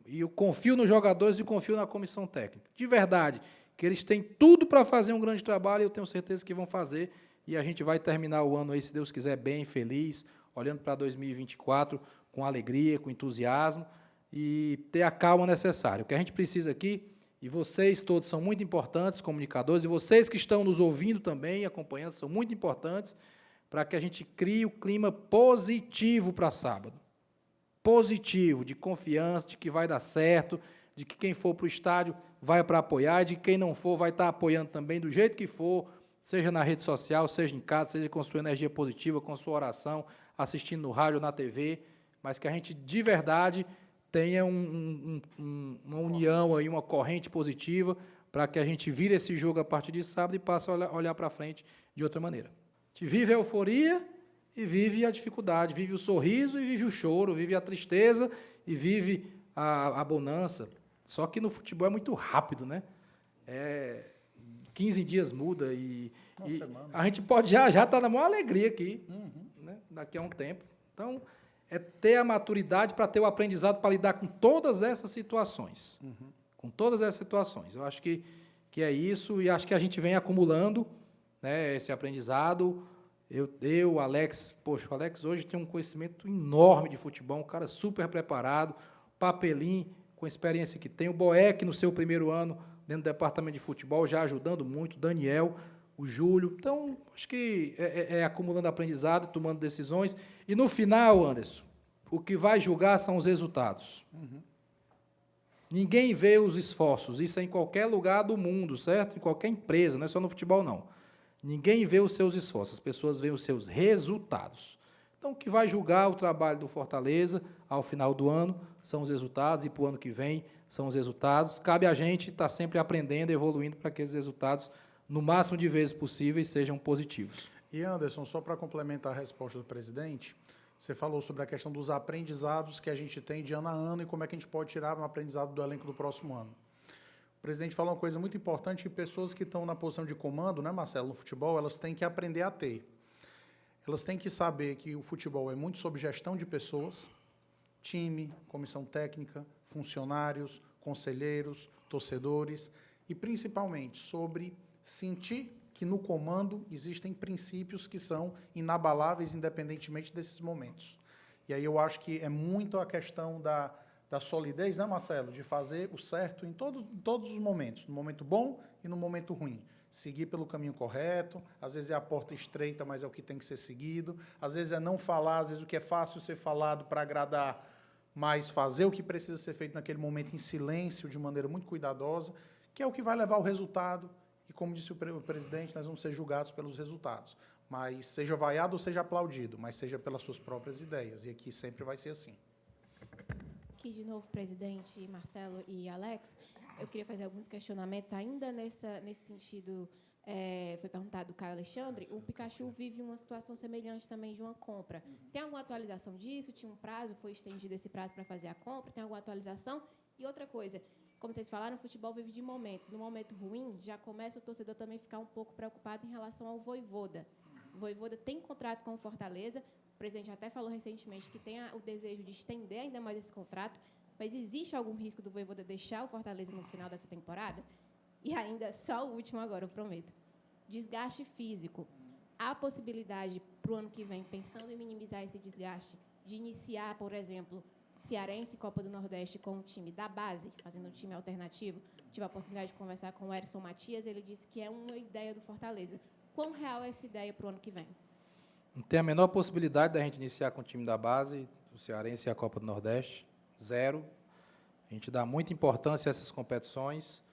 E eu confio nos jogadores e confio na comissão técnica, de verdade, que eles têm tudo para fazer um grande trabalho, e eu tenho certeza que vão fazer, e a gente vai terminar o ano aí, se Deus quiser, bem, feliz, olhando para 2024 com alegria, com entusiasmo, e ter a calma necessária. O que a gente precisa aqui, e vocês todos são muito importantes, comunicadores, e vocês que estão nos ouvindo também, acompanhando, são muito importantes, para que a gente crie o clima positivo para sábado. Positivo, de confiança, de que vai dar certo, de que quem for para o estádio vai para apoiar, de que quem não for vai estar apoiando também do jeito que for, seja na rede social, seja em casa, seja com sua energia positiva, com sua oração, assistindo no rádio ou na TV, mas que a gente, de verdade, tenha uma união, aí, uma corrente positiva, para que a gente vire esse jogo a partir de sábado e passe a olhar para frente de outra maneira. A gente vive a euforia e vive a dificuldade, vive o sorriso e vive o choro, vive a tristeza e vive a bonança. Só que no futebol é muito rápido, né? 15 dias muda e a gente pode já estar na maior alegria aqui, né? Daqui a um tempo. Então, é ter a maturidade para ter o aprendizado para lidar com todas essas situações. Com todas essas situações. Eu acho que é isso e acho que a gente vem acumulando, né, esse aprendizado. O Alex, poxa, o Alex hoje tem um conhecimento enorme de futebol, um cara super preparado, Papelim, com a experiência que tem, o Boeck no seu primeiro ano dentro do departamento de futebol, já ajudando muito, Daniel, o Júlio. Então, acho que é acumulando aprendizado, tomando decisões. E no final, Anderson, o que vai julgar são os resultados. Ninguém vê os esforços, isso é em qualquer lugar do mundo, certo? Em qualquer empresa, não é só no futebol, não. Ninguém vê os seus esforços, as pessoas veem os seus resultados. Então, o que vai julgar o trabalho do Fortaleza ao final do ano são os resultados, e para o ano que vem são os resultados. Cabe a gente estar sempre aprendendo, evoluindo para que esses resultados, no máximo de vezes possíveis, sejam positivos. E, Anderson, só para complementar a resposta do presidente, você falou sobre a questão dos aprendizados que a gente tem de ano a ano e como é que a gente pode tirar um aprendizado do elenco do próximo ano. O presidente falou uma coisa muito importante, que pessoas que estão na posição de comando, né, Marcelo, no futebol, elas têm que aprender a ter. Elas têm que saber que o futebol é muito sobre gestão de pessoas, time, comissão técnica, funcionários, conselheiros, torcedores, e principalmente sobre sentir que no comando existem princípios que são inabaláveis independentemente desses momentos. E aí eu acho que é muito a questão da solidez, né, Marcelo? De fazer o certo em todos os momentos, no momento bom e no momento ruim. Seguir pelo caminho correto, às vezes é a porta estreita, mas é o que tem que ser seguido. Às vezes é não falar, às vezes o que é fácil ser falado para agradar, mas fazer o que precisa ser feito naquele momento em silêncio, de maneira muito cuidadosa, que é o que vai levar ao resultado. E como disse o presidente, nós vamos ser julgados pelos resultados. Mas seja vaiado ou seja aplaudido, mas seja pelas suas próprias ideias. E aqui sempre vai ser assim. Aqui de novo, presidente Marcelo e Alex, eu queria fazer alguns questionamentos ainda nesse sentido. Foi perguntado do Caio Alexandre, o Pikachu vive uma situação semelhante também de uma compra. Tem alguma atualização disso? Tinha um prazo, foi estendido esse prazo para fazer a compra? Tem alguma atualização? E outra coisa, como vocês falaram, o futebol vive de momentos. No momento ruim, já começa o torcedor também a ficar um pouco preocupado em relação ao Vojvoda. O Vojvoda tem contrato com o Fortaleza, o presidente até falou recentemente que tem o desejo de estender ainda mais esse contrato, mas existe algum risco do Vojvoda deixar o Fortaleza no final dessa temporada? E ainda, só o último agora, eu prometo. Desgaste físico. Há possibilidade, para o ano que vem, pensando em minimizar esse desgaste, de iniciar, por exemplo, Cearense Copa do Nordeste com o time da base, fazendo um time alternativo? Tive a oportunidade de conversar com o Erson Matias, ele disse que é uma ideia do Fortaleza. Quão real é essa ideia para o ano que vem? Não tem a menor possibilidade da gente iniciar com o time da base, o Cearense e a Copa do Nordeste. Zero. A gente dá muita importância a essas competições.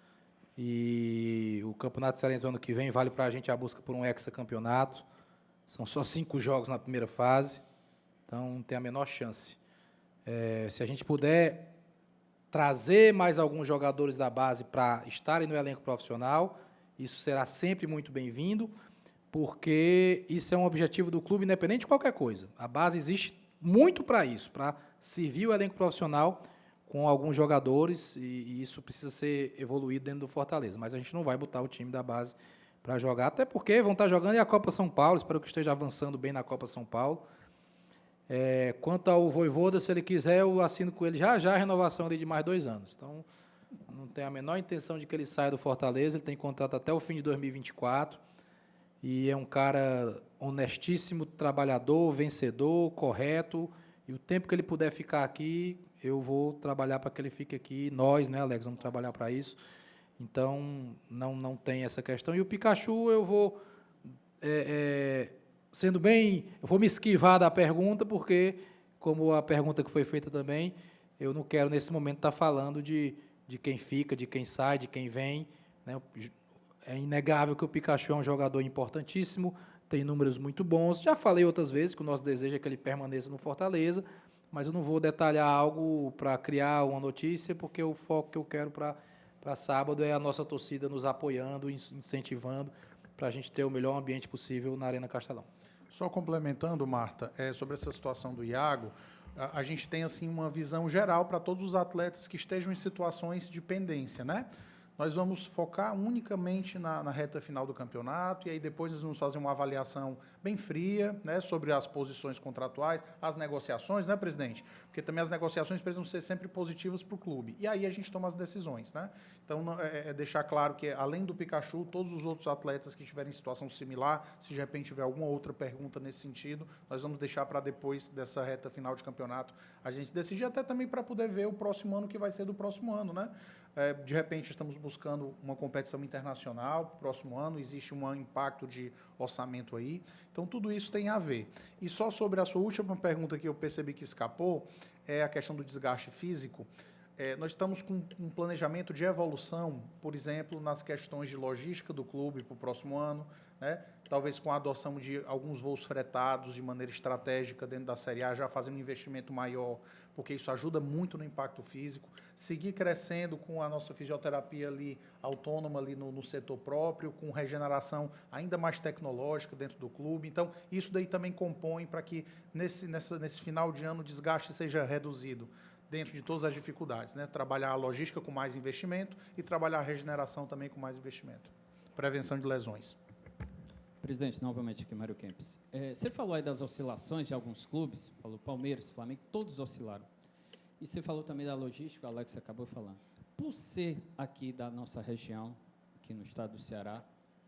E o Campeonato Cearense do ano que vem vale para a gente a busca por um hexacampeonato. São só 5 jogos na primeira fase, então não tem a menor chance. Se a gente puder trazer mais alguns jogadores da base para estarem no elenco profissional, isso será sempre muito bem-vindo, porque isso é um objetivo do clube, independente de qualquer coisa. A base existe muito para isso, para servir o elenco profissional com alguns jogadores, e isso precisa ser evoluído dentro do Fortaleza. Mas a gente não vai botar o time da base para jogar, até porque vão estar jogando a Copa São Paulo, espero que esteja avançando bem na Copa São Paulo. Quanto ao Vojvoda, se ele quiser, eu assino com ele já a renovação de mais 2 anos. Então, não tenho a menor intenção de que ele saia do Fortaleza, ele tem contrato até o fim de 2024, e é um cara honestíssimo, trabalhador, vencedor, correto, e o tempo que ele puder ficar aqui, eu vou trabalhar para que ele fique aqui. Nós, né, Alex, vamos trabalhar para isso. Então, não tem essa questão. E o Pikachu, eu vou, eu vou me esquivar da pergunta, porque, como a pergunta que foi feita também, eu não quero, nesse momento, estar falando de de quem fica, de quem sai, de quem vem, né? É inegável que o Pikachu é um jogador importantíssimo, tem números muito bons. Já falei outras vezes que o nosso desejo é que ele permaneça no Fortaleza, mas eu não vou detalhar algo para criar uma notícia, porque o foco que eu quero para sábado é a nossa torcida nos apoiando, incentivando, para a gente ter o melhor ambiente possível na Arena Castelão. Só complementando, Marta, sobre essa situação do Iago, a gente tem assim uma visão geral para todos os atletas que estejam em situações de pendência, né? Nós vamos focar unicamente na reta final do campeonato e aí depois nós vamos fazer uma avaliação bem fria, né, sobre as posições contratuais, as negociações, né, presidente? Porque também as negociações precisam ser sempre positivas para o clube. E aí a gente toma as decisões, né? Então, deixar claro que, além do Pikachu, todos os outros atletas que estiverem em situação similar, se de repente tiver alguma outra pergunta nesse sentido, nós vamos deixar para depois dessa reta final de campeonato a gente decidir, até também para poder ver o próximo ano que vai ser do próximo ano, né? De repente, estamos buscando uma competição internacional para o próximo ano, existe um impacto de orçamento aí. Então, tudo isso tem a ver. E só sobre a sua última pergunta que eu percebi que escapou, é a questão do desgaste físico. Nós estamos com um planejamento de evolução, por exemplo, nas questões de logística do clube para o próximo ano, né? Talvez com a adoção de alguns voos fretados de maneira estratégica dentro da Série A, já fazendo um investimento maior, porque isso ajuda muito no impacto físico. Seguir crescendo com a nossa fisioterapia ali autônoma ali no setor próprio, com regeneração ainda mais tecnológica dentro do clube. Então, isso daí também compõe para que nesse final de ano o desgaste seja reduzido dentro de todas as dificuldades, né? Trabalhar a logística com mais investimento e trabalhar a regeneração também com mais investimento. Prevenção de lesões. Presidente, novamente aqui, Mário Kempis. Você falou aí das oscilações de alguns clubes, falou Palmeiras, Flamengo, todos oscilaram. E você falou também da logística, o Alex acabou falando. Por ser aqui da nossa região, aqui no estado do Ceará,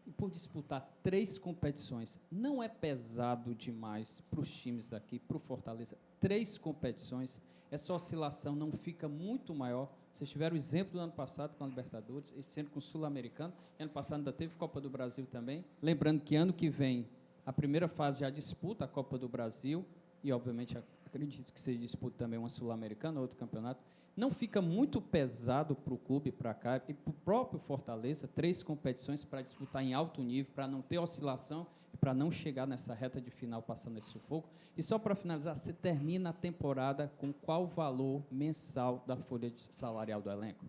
e por disputar 3 competições, não é pesado demais para os times daqui, para o Fortaleza, 3 competições, essa oscilação não fica muito maior? Vocês tiveram o exemplo do ano passado com a Libertadores, esse ano com o Sul-Americano, ano passado ainda teve Copa do Brasil também. Lembrando que ano que vem, a primeira fase já disputa a Copa do Brasil, e obviamente acredito que se disputa também uma Sul-Americana, outro campeonato. Não fica muito pesado para o clube, para cá, e para o próprio Fortaleza, 3 competições para disputar em alto nível, para não ter oscilação e para não chegar nessa reta de final passando esse sufoco. E só para finalizar, você termina a temporada com qual valor mensal da folha salarial do elenco?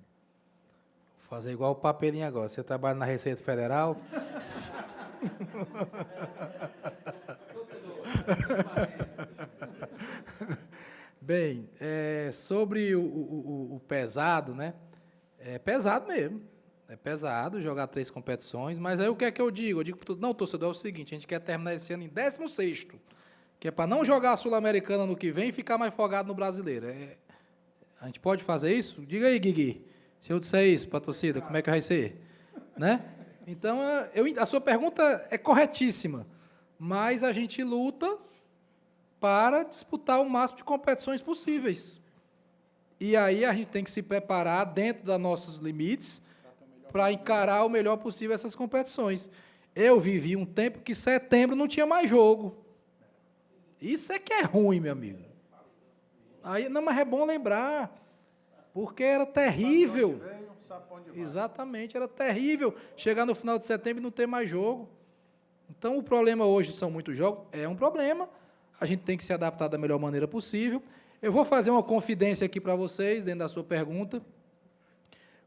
Vou fazer igual o papelinho agora. Você trabalha na Receita Federal? Bem, sobre o pesado, né? É pesado mesmo. É pesado jogar 3 competições, mas aí o que é que eu digo? Eu digo para todo não, torcedor, é o seguinte, a gente quer terminar esse ano em 16º, que é para não jogar a Sul-Americana no que vem e ficar mais folgado no Brasileiro. A gente pode fazer isso? Diga aí, Guigui. Se eu disser isso para a torcida, como é que vai ser? Né? Então, a sua pergunta é corretíssima, mas a gente luta para disputar o máximo de competições possíveis. E aí a gente tem que se preparar dentro dos nossos limites para encarar o melhor possível essas competições. Eu vivi um tempo que setembro não tinha mais jogo. Isso é que é ruim, meu amigo. Aí, não, mas é bom lembrar, porque era terrível. Exatamente, era terrível chegar no final de setembro e não ter mais jogo. Então, o problema hoje são muitos jogos, é um problema, a gente tem que se adaptar da melhor maneira possível. Eu vou fazer uma confidência aqui para vocês, dentro da sua pergunta.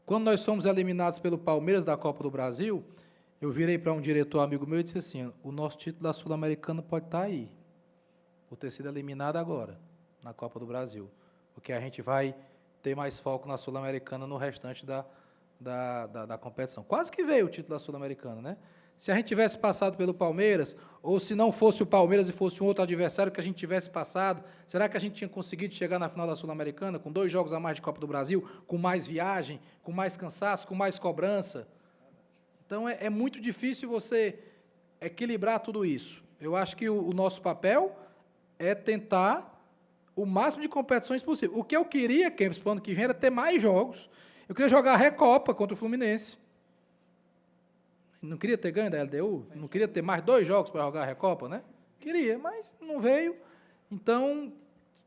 Quando nós fomos eliminados pelo Palmeiras da Copa do Brasil, eu virei para um diretor amigo meu e disse assim, o nosso título da Sul-Americana pode estar aí, por ter sido eliminado agora, na Copa do Brasil, porque a gente vai ter mais foco na Sul-Americana no restante da competição. Quase que veio o título da Sul-Americana, né? Se a gente tivesse passado pelo Palmeiras, ou se não fosse o Palmeiras e fosse um outro adversário que a gente tivesse passado, será que a gente tinha conseguido chegar na final da Sul-Americana, com 2 jogos a mais de Copa do Brasil, com mais viagem, com mais cansaço, com mais cobrança? Então, é muito difícil você equilibrar tudo isso. Eu acho que o nosso papel é tentar o máximo de competições possível. O que eu queria, Kempis, para o ano que vem, era ter mais jogos. Eu queria jogar a Recopa contra o Fluminense. Não queria ter ganho da LDU? Não queria ter mais 2 jogos para jogar a Recopa, né? Queria, mas não veio. Então,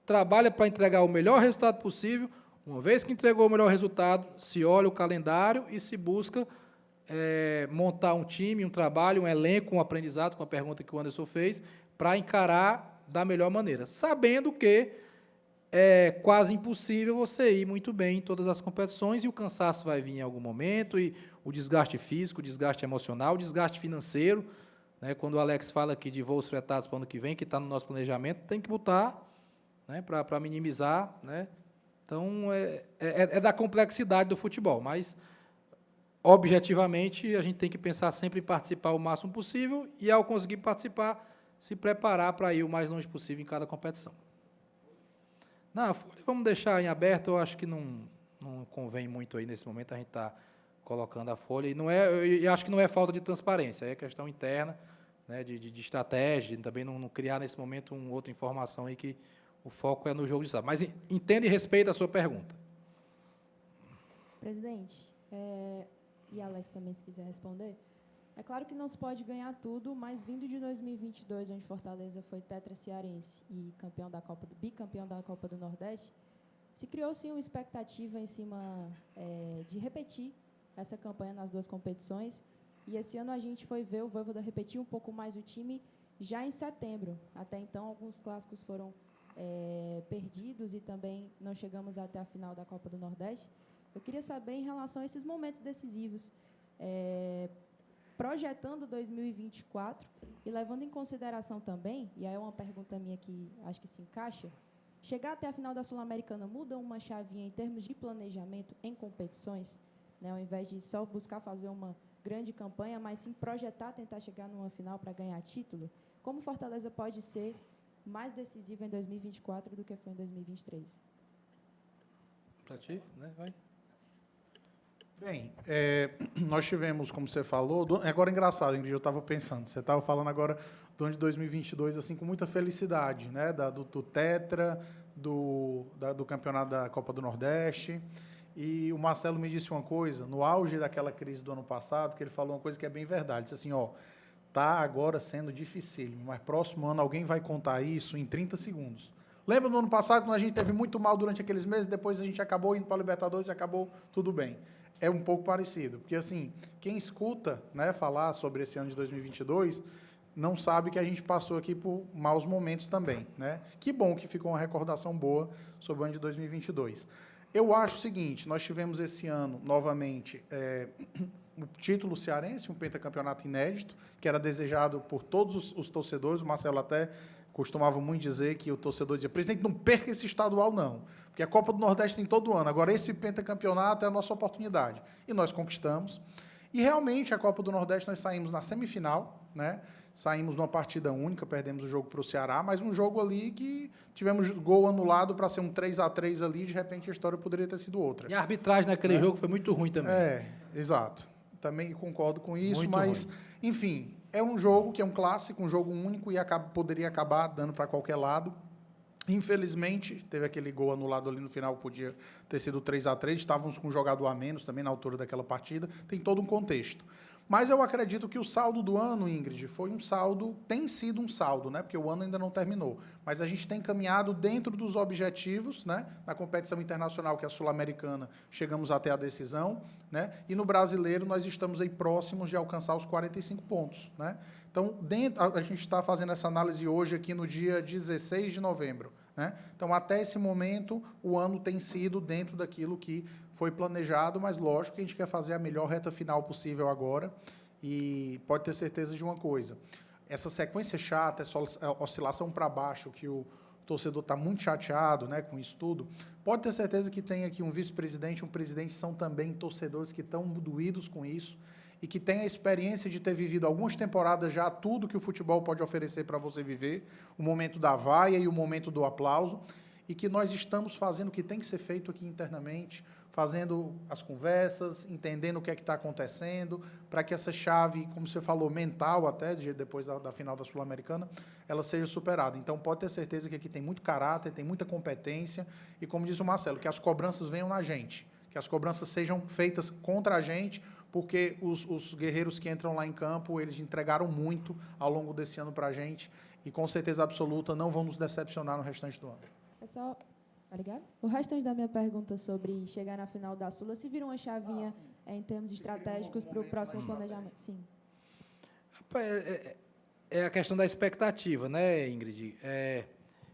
trabalha para entregar o melhor resultado possível, Uma vez que entregou o melhor resultado, se olha o calendário e se busca montar um time, um trabalho, um elenco, um aprendizado, com a pergunta que o Anderson fez, para encarar da melhor maneira, sabendo que é quase impossível você ir muito bem em todas as competições e o cansaço vai vir em algum momento, e o desgaste físico, o desgaste emocional, o desgaste financeiro, né? Quando o Alex fala aqui de voos fretados para o ano que vem, que está no nosso planejamento, tem que botar, né, para minimizar, né? Então, é da complexidade do futebol, mas, objetivamente, a gente tem que pensar sempre em participar o máximo possível e, ao conseguir participar, se preparar para ir o mais longe possível em cada competição. Na folha, vamos deixar em aberto, eu acho que não convém muito aí, nesse momento, a gente está colocando a folha, e eu acho que não é falta de transparência, é questão interna, né, de estratégia, de também não criar, nesse momento, outra informação aí que o foco é no jogo de sábado. Mas entenda e respeita a sua pergunta. Presidente, e Alex também, se quiser responder, é claro que não se pode ganhar tudo, mas vindo de 2022, onde Fortaleza foi tetra cearense e bicampeão da Copa do Nordeste, se criou, sim, uma expectativa em cima de repetir essa campanha nas duas competições, e esse ano a gente foi ver o Voivoda repetir um pouco mais o time já em setembro. Até então, alguns clássicos foram perdidos e também não chegamos até a final da Copa do Nordeste. Eu queria saber, em relação a esses momentos decisivos, projetando 2024 e levando em consideração também, e aí é uma pergunta minha que acho que se encaixa, chegar até a final da Sul-Americana muda uma chavinha em termos de planejamento em competições, né, ao invés de só buscar fazer uma grande campanha, mas sim projetar, tentar chegar numa final para ganhar título? Como Fortaleza pode ser mais decisivo em 2024 do que foi em 2023? Para ti, né? Vai. Bem, nós tivemos, como você falou, agora é engraçado, Ingrid, eu estava pensando, você estava falando agora do ano de 2022, assim, com muita felicidade, né, do Tetra, do campeonato da Copa do Nordeste, e o Marcelo me disse uma coisa, no auge daquela crise do ano passado, que ele falou uma coisa que é bem verdade, disse assim, tá agora sendo dificílimo, mas próximo ano alguém vai contar isso em 30 segundos. Lembra do ano passado, quando a gente teve muito mal durante aqueles meses, depois a gente acabou indo para a Libertadores e acabou tudo bem. É um pouco parecido, porque, assim, quem escuta, né, falar sobre esse ano de 2022 não sabe que a gente passou aqui por maus momentos também, né? Que bom que ficou uma recordação boa sobre o ano de 2022. Eu acho o seguinte, nós tivemos esse ano, novamente, o título cearense, um pentacampeonato inédito, que era desejado por todos os torcedores. O Marcelo até costumava muito dizer que o torcedor dizia, presidente, não perca esse estadual, não, porque a Copa do Nordeste tem todo ano, agora esse pentacampeonato é a nossa oportunidade. E nós conquistamos. E, realmente, a Copa do Nordeste nós saímos na semifinal, né? Saímos numa partida única, perdemos o jogo para o Ceará, mas um jogo ali que tivemos gol anulado para ser um 3-3 ali, de repente a história poderia ter sido outra. E a arbitragem naquele jogo foi muito ruim também. Exato. Também concordo com isso, Muito mas, ruim. enfim, é um jogo que é um clássico, um jogo único e poderia acabar dando para qualquer lado. Infelizmente, teve aquele gol anulado ali no final, podia ter sido 3-3, estávamos com um jogador a menos também na altura daquela partida, tem todo um contexto. Mas eu acredito que o saldo do ano, Ingrid, tem sido um saldo, né? Porque o ano ainda não terminou. Mas a gente tem caminhado dentro dos objetivos, né? Na competição internacional, que é a Sul-Americana, chegamos até a decisão, né? E no brasileiro nós estamos aí próximos de alcançar os 45 pontos, né? Então, a gente está fazendo essa análise hoje aqui no dia 16 de novembro, né? Então, até esse momento, o ano tem sido dentro daquilo que foi planejado, mas lógico que a gente quer fazer a melhor reta final possível agora, e pode ter certeza de uma coisa, essa sequência chata, essa oscilação para baixo, que o torcedor está muito chateado, né, com isso tudo, pode ter certeza que tem aqui um vice-presidente, um presidente, são também torcedores que estão doídos com isso, e que têm a experiência de ter vivido algumas temporadas já tudo que o futebol pode oferecer para você viver, o momento da vaia e o momento do aplauso, e que nós estamos fazendo o que tem que ser feito aqui internamente, fazendo as conversas, entendendo o que é que está acontecendo, para que essa chave, como você falou, mental até, depois da final da Sul-Americana, ela seja superada. Então, pode ter certeza que aqui tem muito caráter, tem muita competência, e como disse o Marcelo, que as cobranças venham na gente, que as cobranças sejam feitas contra a gente, porque os guerreiros que entram lá em campo, eles entregaram muito ao longo desse ano para a gente, e com certeza absoluta não vão nos decepcionar no restante do ano. É só Tá ligado? O restante da minha pergunta sobre chegar na final da Sula, se vira uma chavinha em termos estratégicos para o próximo planejamento? Sim. É a questão da expectativa, né, Ingrid?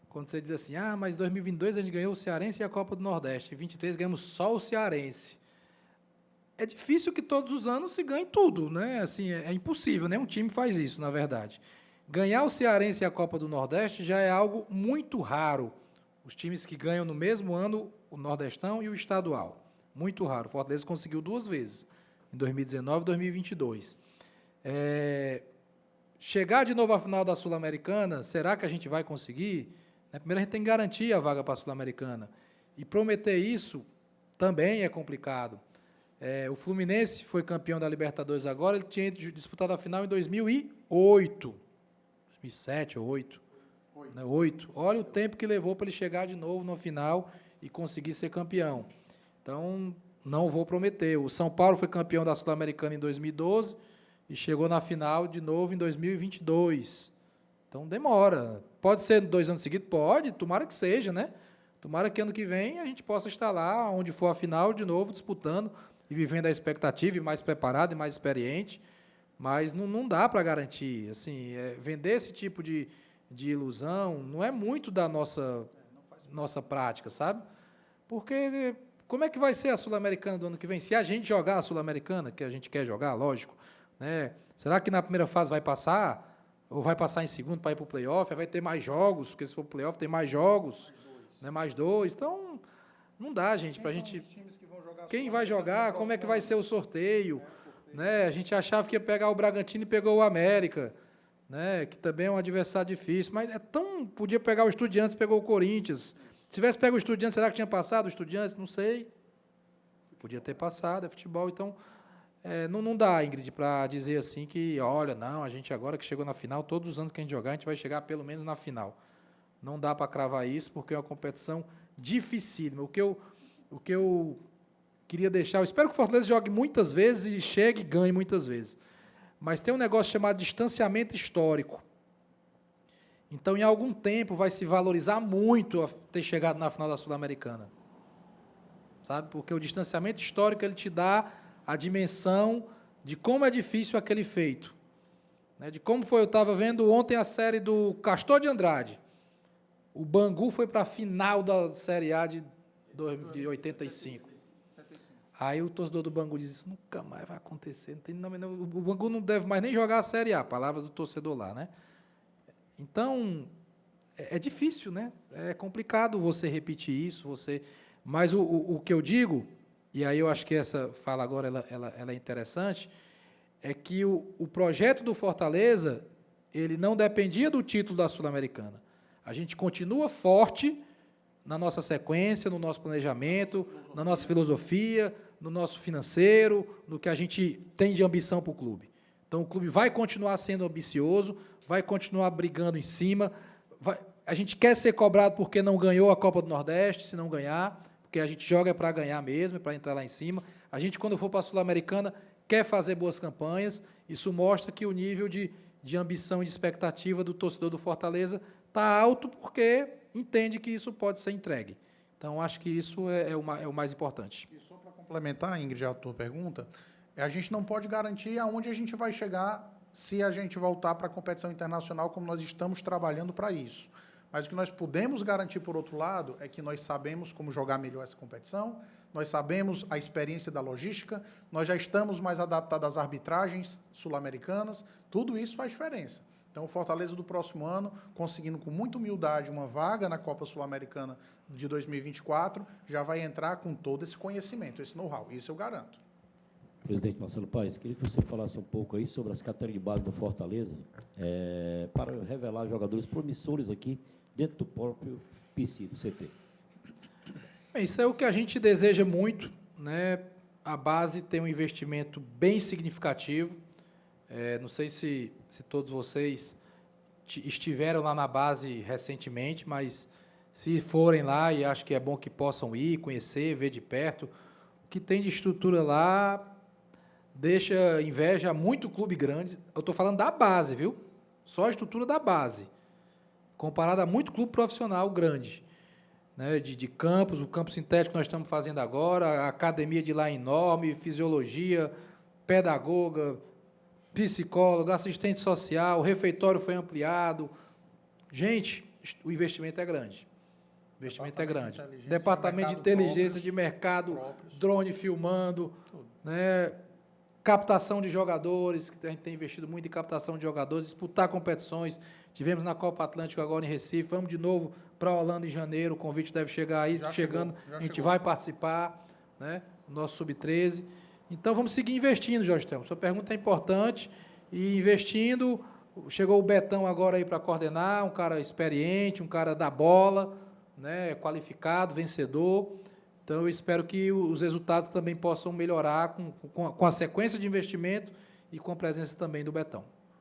Quando você diz assim, mas em 2022 a gente ganhou o Cearense e a Copa do Nordeste, em 2023 ganhamos só o Cearense. É difícil que todos os anos se ganhe tudo, né? Assim, é impossível, nenhum time faz isso, na verdade. Ganhar o Cearense e a Copa do Nordeste já é algo muito raro. Os times que ganham no mesmo ano o Nordestão e o Estadual. Muito raro. O Fortaleza conseguiu 2 vezes, em 2019 e 2022. Chegar de novo à final da Sul-Americana, será que a gente vai conseguir? Primeiro a gente tem que garantir a vaga para a Sul-Americana. E prometer isso também é complicado. O Fluminense foi campeão da Libertadores agora, ele tinha disputado a final em 2008. 2007 ou 2008. 8. Olha o tempo que levou para ele chegar de novo na final e conseguir ser campeão. Então, não vou prometer. O São Paulo foi campeão da Sul-Americana em 2012 e chegou na final de novo em 2022. Então, demora. Pode ser 2 anos seguidos? Pode, tomara que seja, né? Tomara que ano que vem a gente possa estar lá, onde for a final, de novo, disputando e vivendo a expectativa, e mais preparado e mais experiente. Mas não dá para garantir. Assim, vender esse tipo de ilusão não é muito da nossa prática, sabe? Porque como é que vai ser a Sul-Americana do ano que vem? Se a gente jogar a Sul-Americana, que a gente quer jogar, lógico, né? Será que na primeira fase vai passar? Ou vai passar em segundo para ir para o play-off? Vai ter mais jogos, porque se for play-off tem mais jogos, mais 2. Então, não dá, gente, para a gente... Quem vai jogar? Como é que vai ser o sorteio? Né? A gente achava que ia pegar o Bragantino e pegou o América, né? Que também é um adversário difícil, mas podia pegar o Estudiantes, pegou o Corinthians. Se tivesse pego o Estudiantes, será que tinha passado o Estudiantes? Não sei. Podia ter passado, é futebol. Então, não dá, Ingrid, para dizer assim que, olha, não, a gente agora que chegou na final, todos os anos que a gente jogar, a gente vai chegar pelo menos na final. Não dá para cravar isso, porque é uma competição dificílima. O que eu queria deixar, eu espero que o Fortaleza jogue muitas vezes e chegue e ganhe muitas vezes. Mas tem um negócio chamado distanciamento histórico. Então, em algum tempo, vai se valorizar muito ter chegado na final da Sul-Americana. Sabe? Porque o distanciamento histórico ele te dá a dimensão de como é difícil aquele feito. Né? De como foi, eu estava vendo ontem a série do Castor de Andrade. O Bangu foi para a final da Série A de 85. Aí o torcedor do Bangu diz, isso nunca mais vai acontecer. O Bangu não deve mais nem jogar a Série A, palavras do torcedor lá, né? Então, é difícil, né? É complicado você repetir isso, mas o que eu digo, e aí eu acho que essa fala agora ela é interessante, é que o projeto do Fortaleza, ele não dependia do título da Sul-Americana. A gente continua forte na nossa sequência, no nosso planejamento, na nossa filosofia, no nosso financeiro, no que a gente tem de ambição para o clube. Então, o clube vai continuar sendo ambicioso, vai continuar brigando em cima. A gente quer ser cobrado porque não ganhou a Copa do Nordeste, se não ganhar, porque a gente joga para ganhar mesmo, para entrar lá em cima. A gente, quando for para a Sul-Americana, quer fazer boas campanhas. Isso mostra que o nível de ambição e de expectativa do torcedor do Fortaleza está alto porque entende que isso pode ser entregue. Então, acho que isso é o mais importante. E só para complementar, Ingrid, a tua pergunta, a gente não pode garantir aonde a gente vai chegar se a gente voltar para a competição internacional, como nós estamos trabalhando para isso. Mas o que nós podemos garantir, por outro lado, é que nós sabemos como jogar melhor essa competição, nós sabemos a experiência da logística, nós já estamos mais adaptados às arbitragens sul-americanas, tudo isso faz diferença. Então, o Fortaleza do próximo ano, conseguindo com muita humildade uma vaga na Copa Sul-Americana de 2024, já vai entrar com todo esse conhecimento, esse know-how, isso eu garanto. Presidente Marcelo Paes, queria que você falasse um pouco aí sobre as categorias de base do Fortaleza, para revelar jogadores promissores aqui dentro do próprio PC, do CT. Isso é o que a gente deseja muito, né? A base tem um investimento bem significativo. Não sei se todos vocês estiveram lá na base recentemente, mas se forem lá, e acho que é bom que possam ir, conhecer, ver de perto, o que tem de estrutura lá deixa inveja a muito clube grande. Eu estou falando da base, viu? Só a estrutura da base, comparada a muito clube profissional grande. né, de campos, o campo sintético que nós estamos fazendo agora, a academia de lá enorme, fisiologia, pedagoga, psicólogo, assistente social, o refeitório foi ampliado. Gente, o investimento é grande. O investimento é grande. Departamento de inteligência de mercado, drone filmando, né, captação de jogadores, que a gente tem investido muito em captação de jogadores, disputar competições. Tivemos na Copa Atlântica agora em Recife, vamos de novo para a Holanda em janeiro, o convite deve chegar aí, chegando, a gente vai participar, né, nosso Sub-13. Então, vamos seguir investindo, Jorge Telmo. Sua pergunta é importante, e investindo, chegou o Betão agora aí para coordenar, um cara experiente, um cara da bola, né, qualificado, vencedor. Então, eu espero que os resultados também possam melhorar com a sequência de investimento e com a presença também do Betão.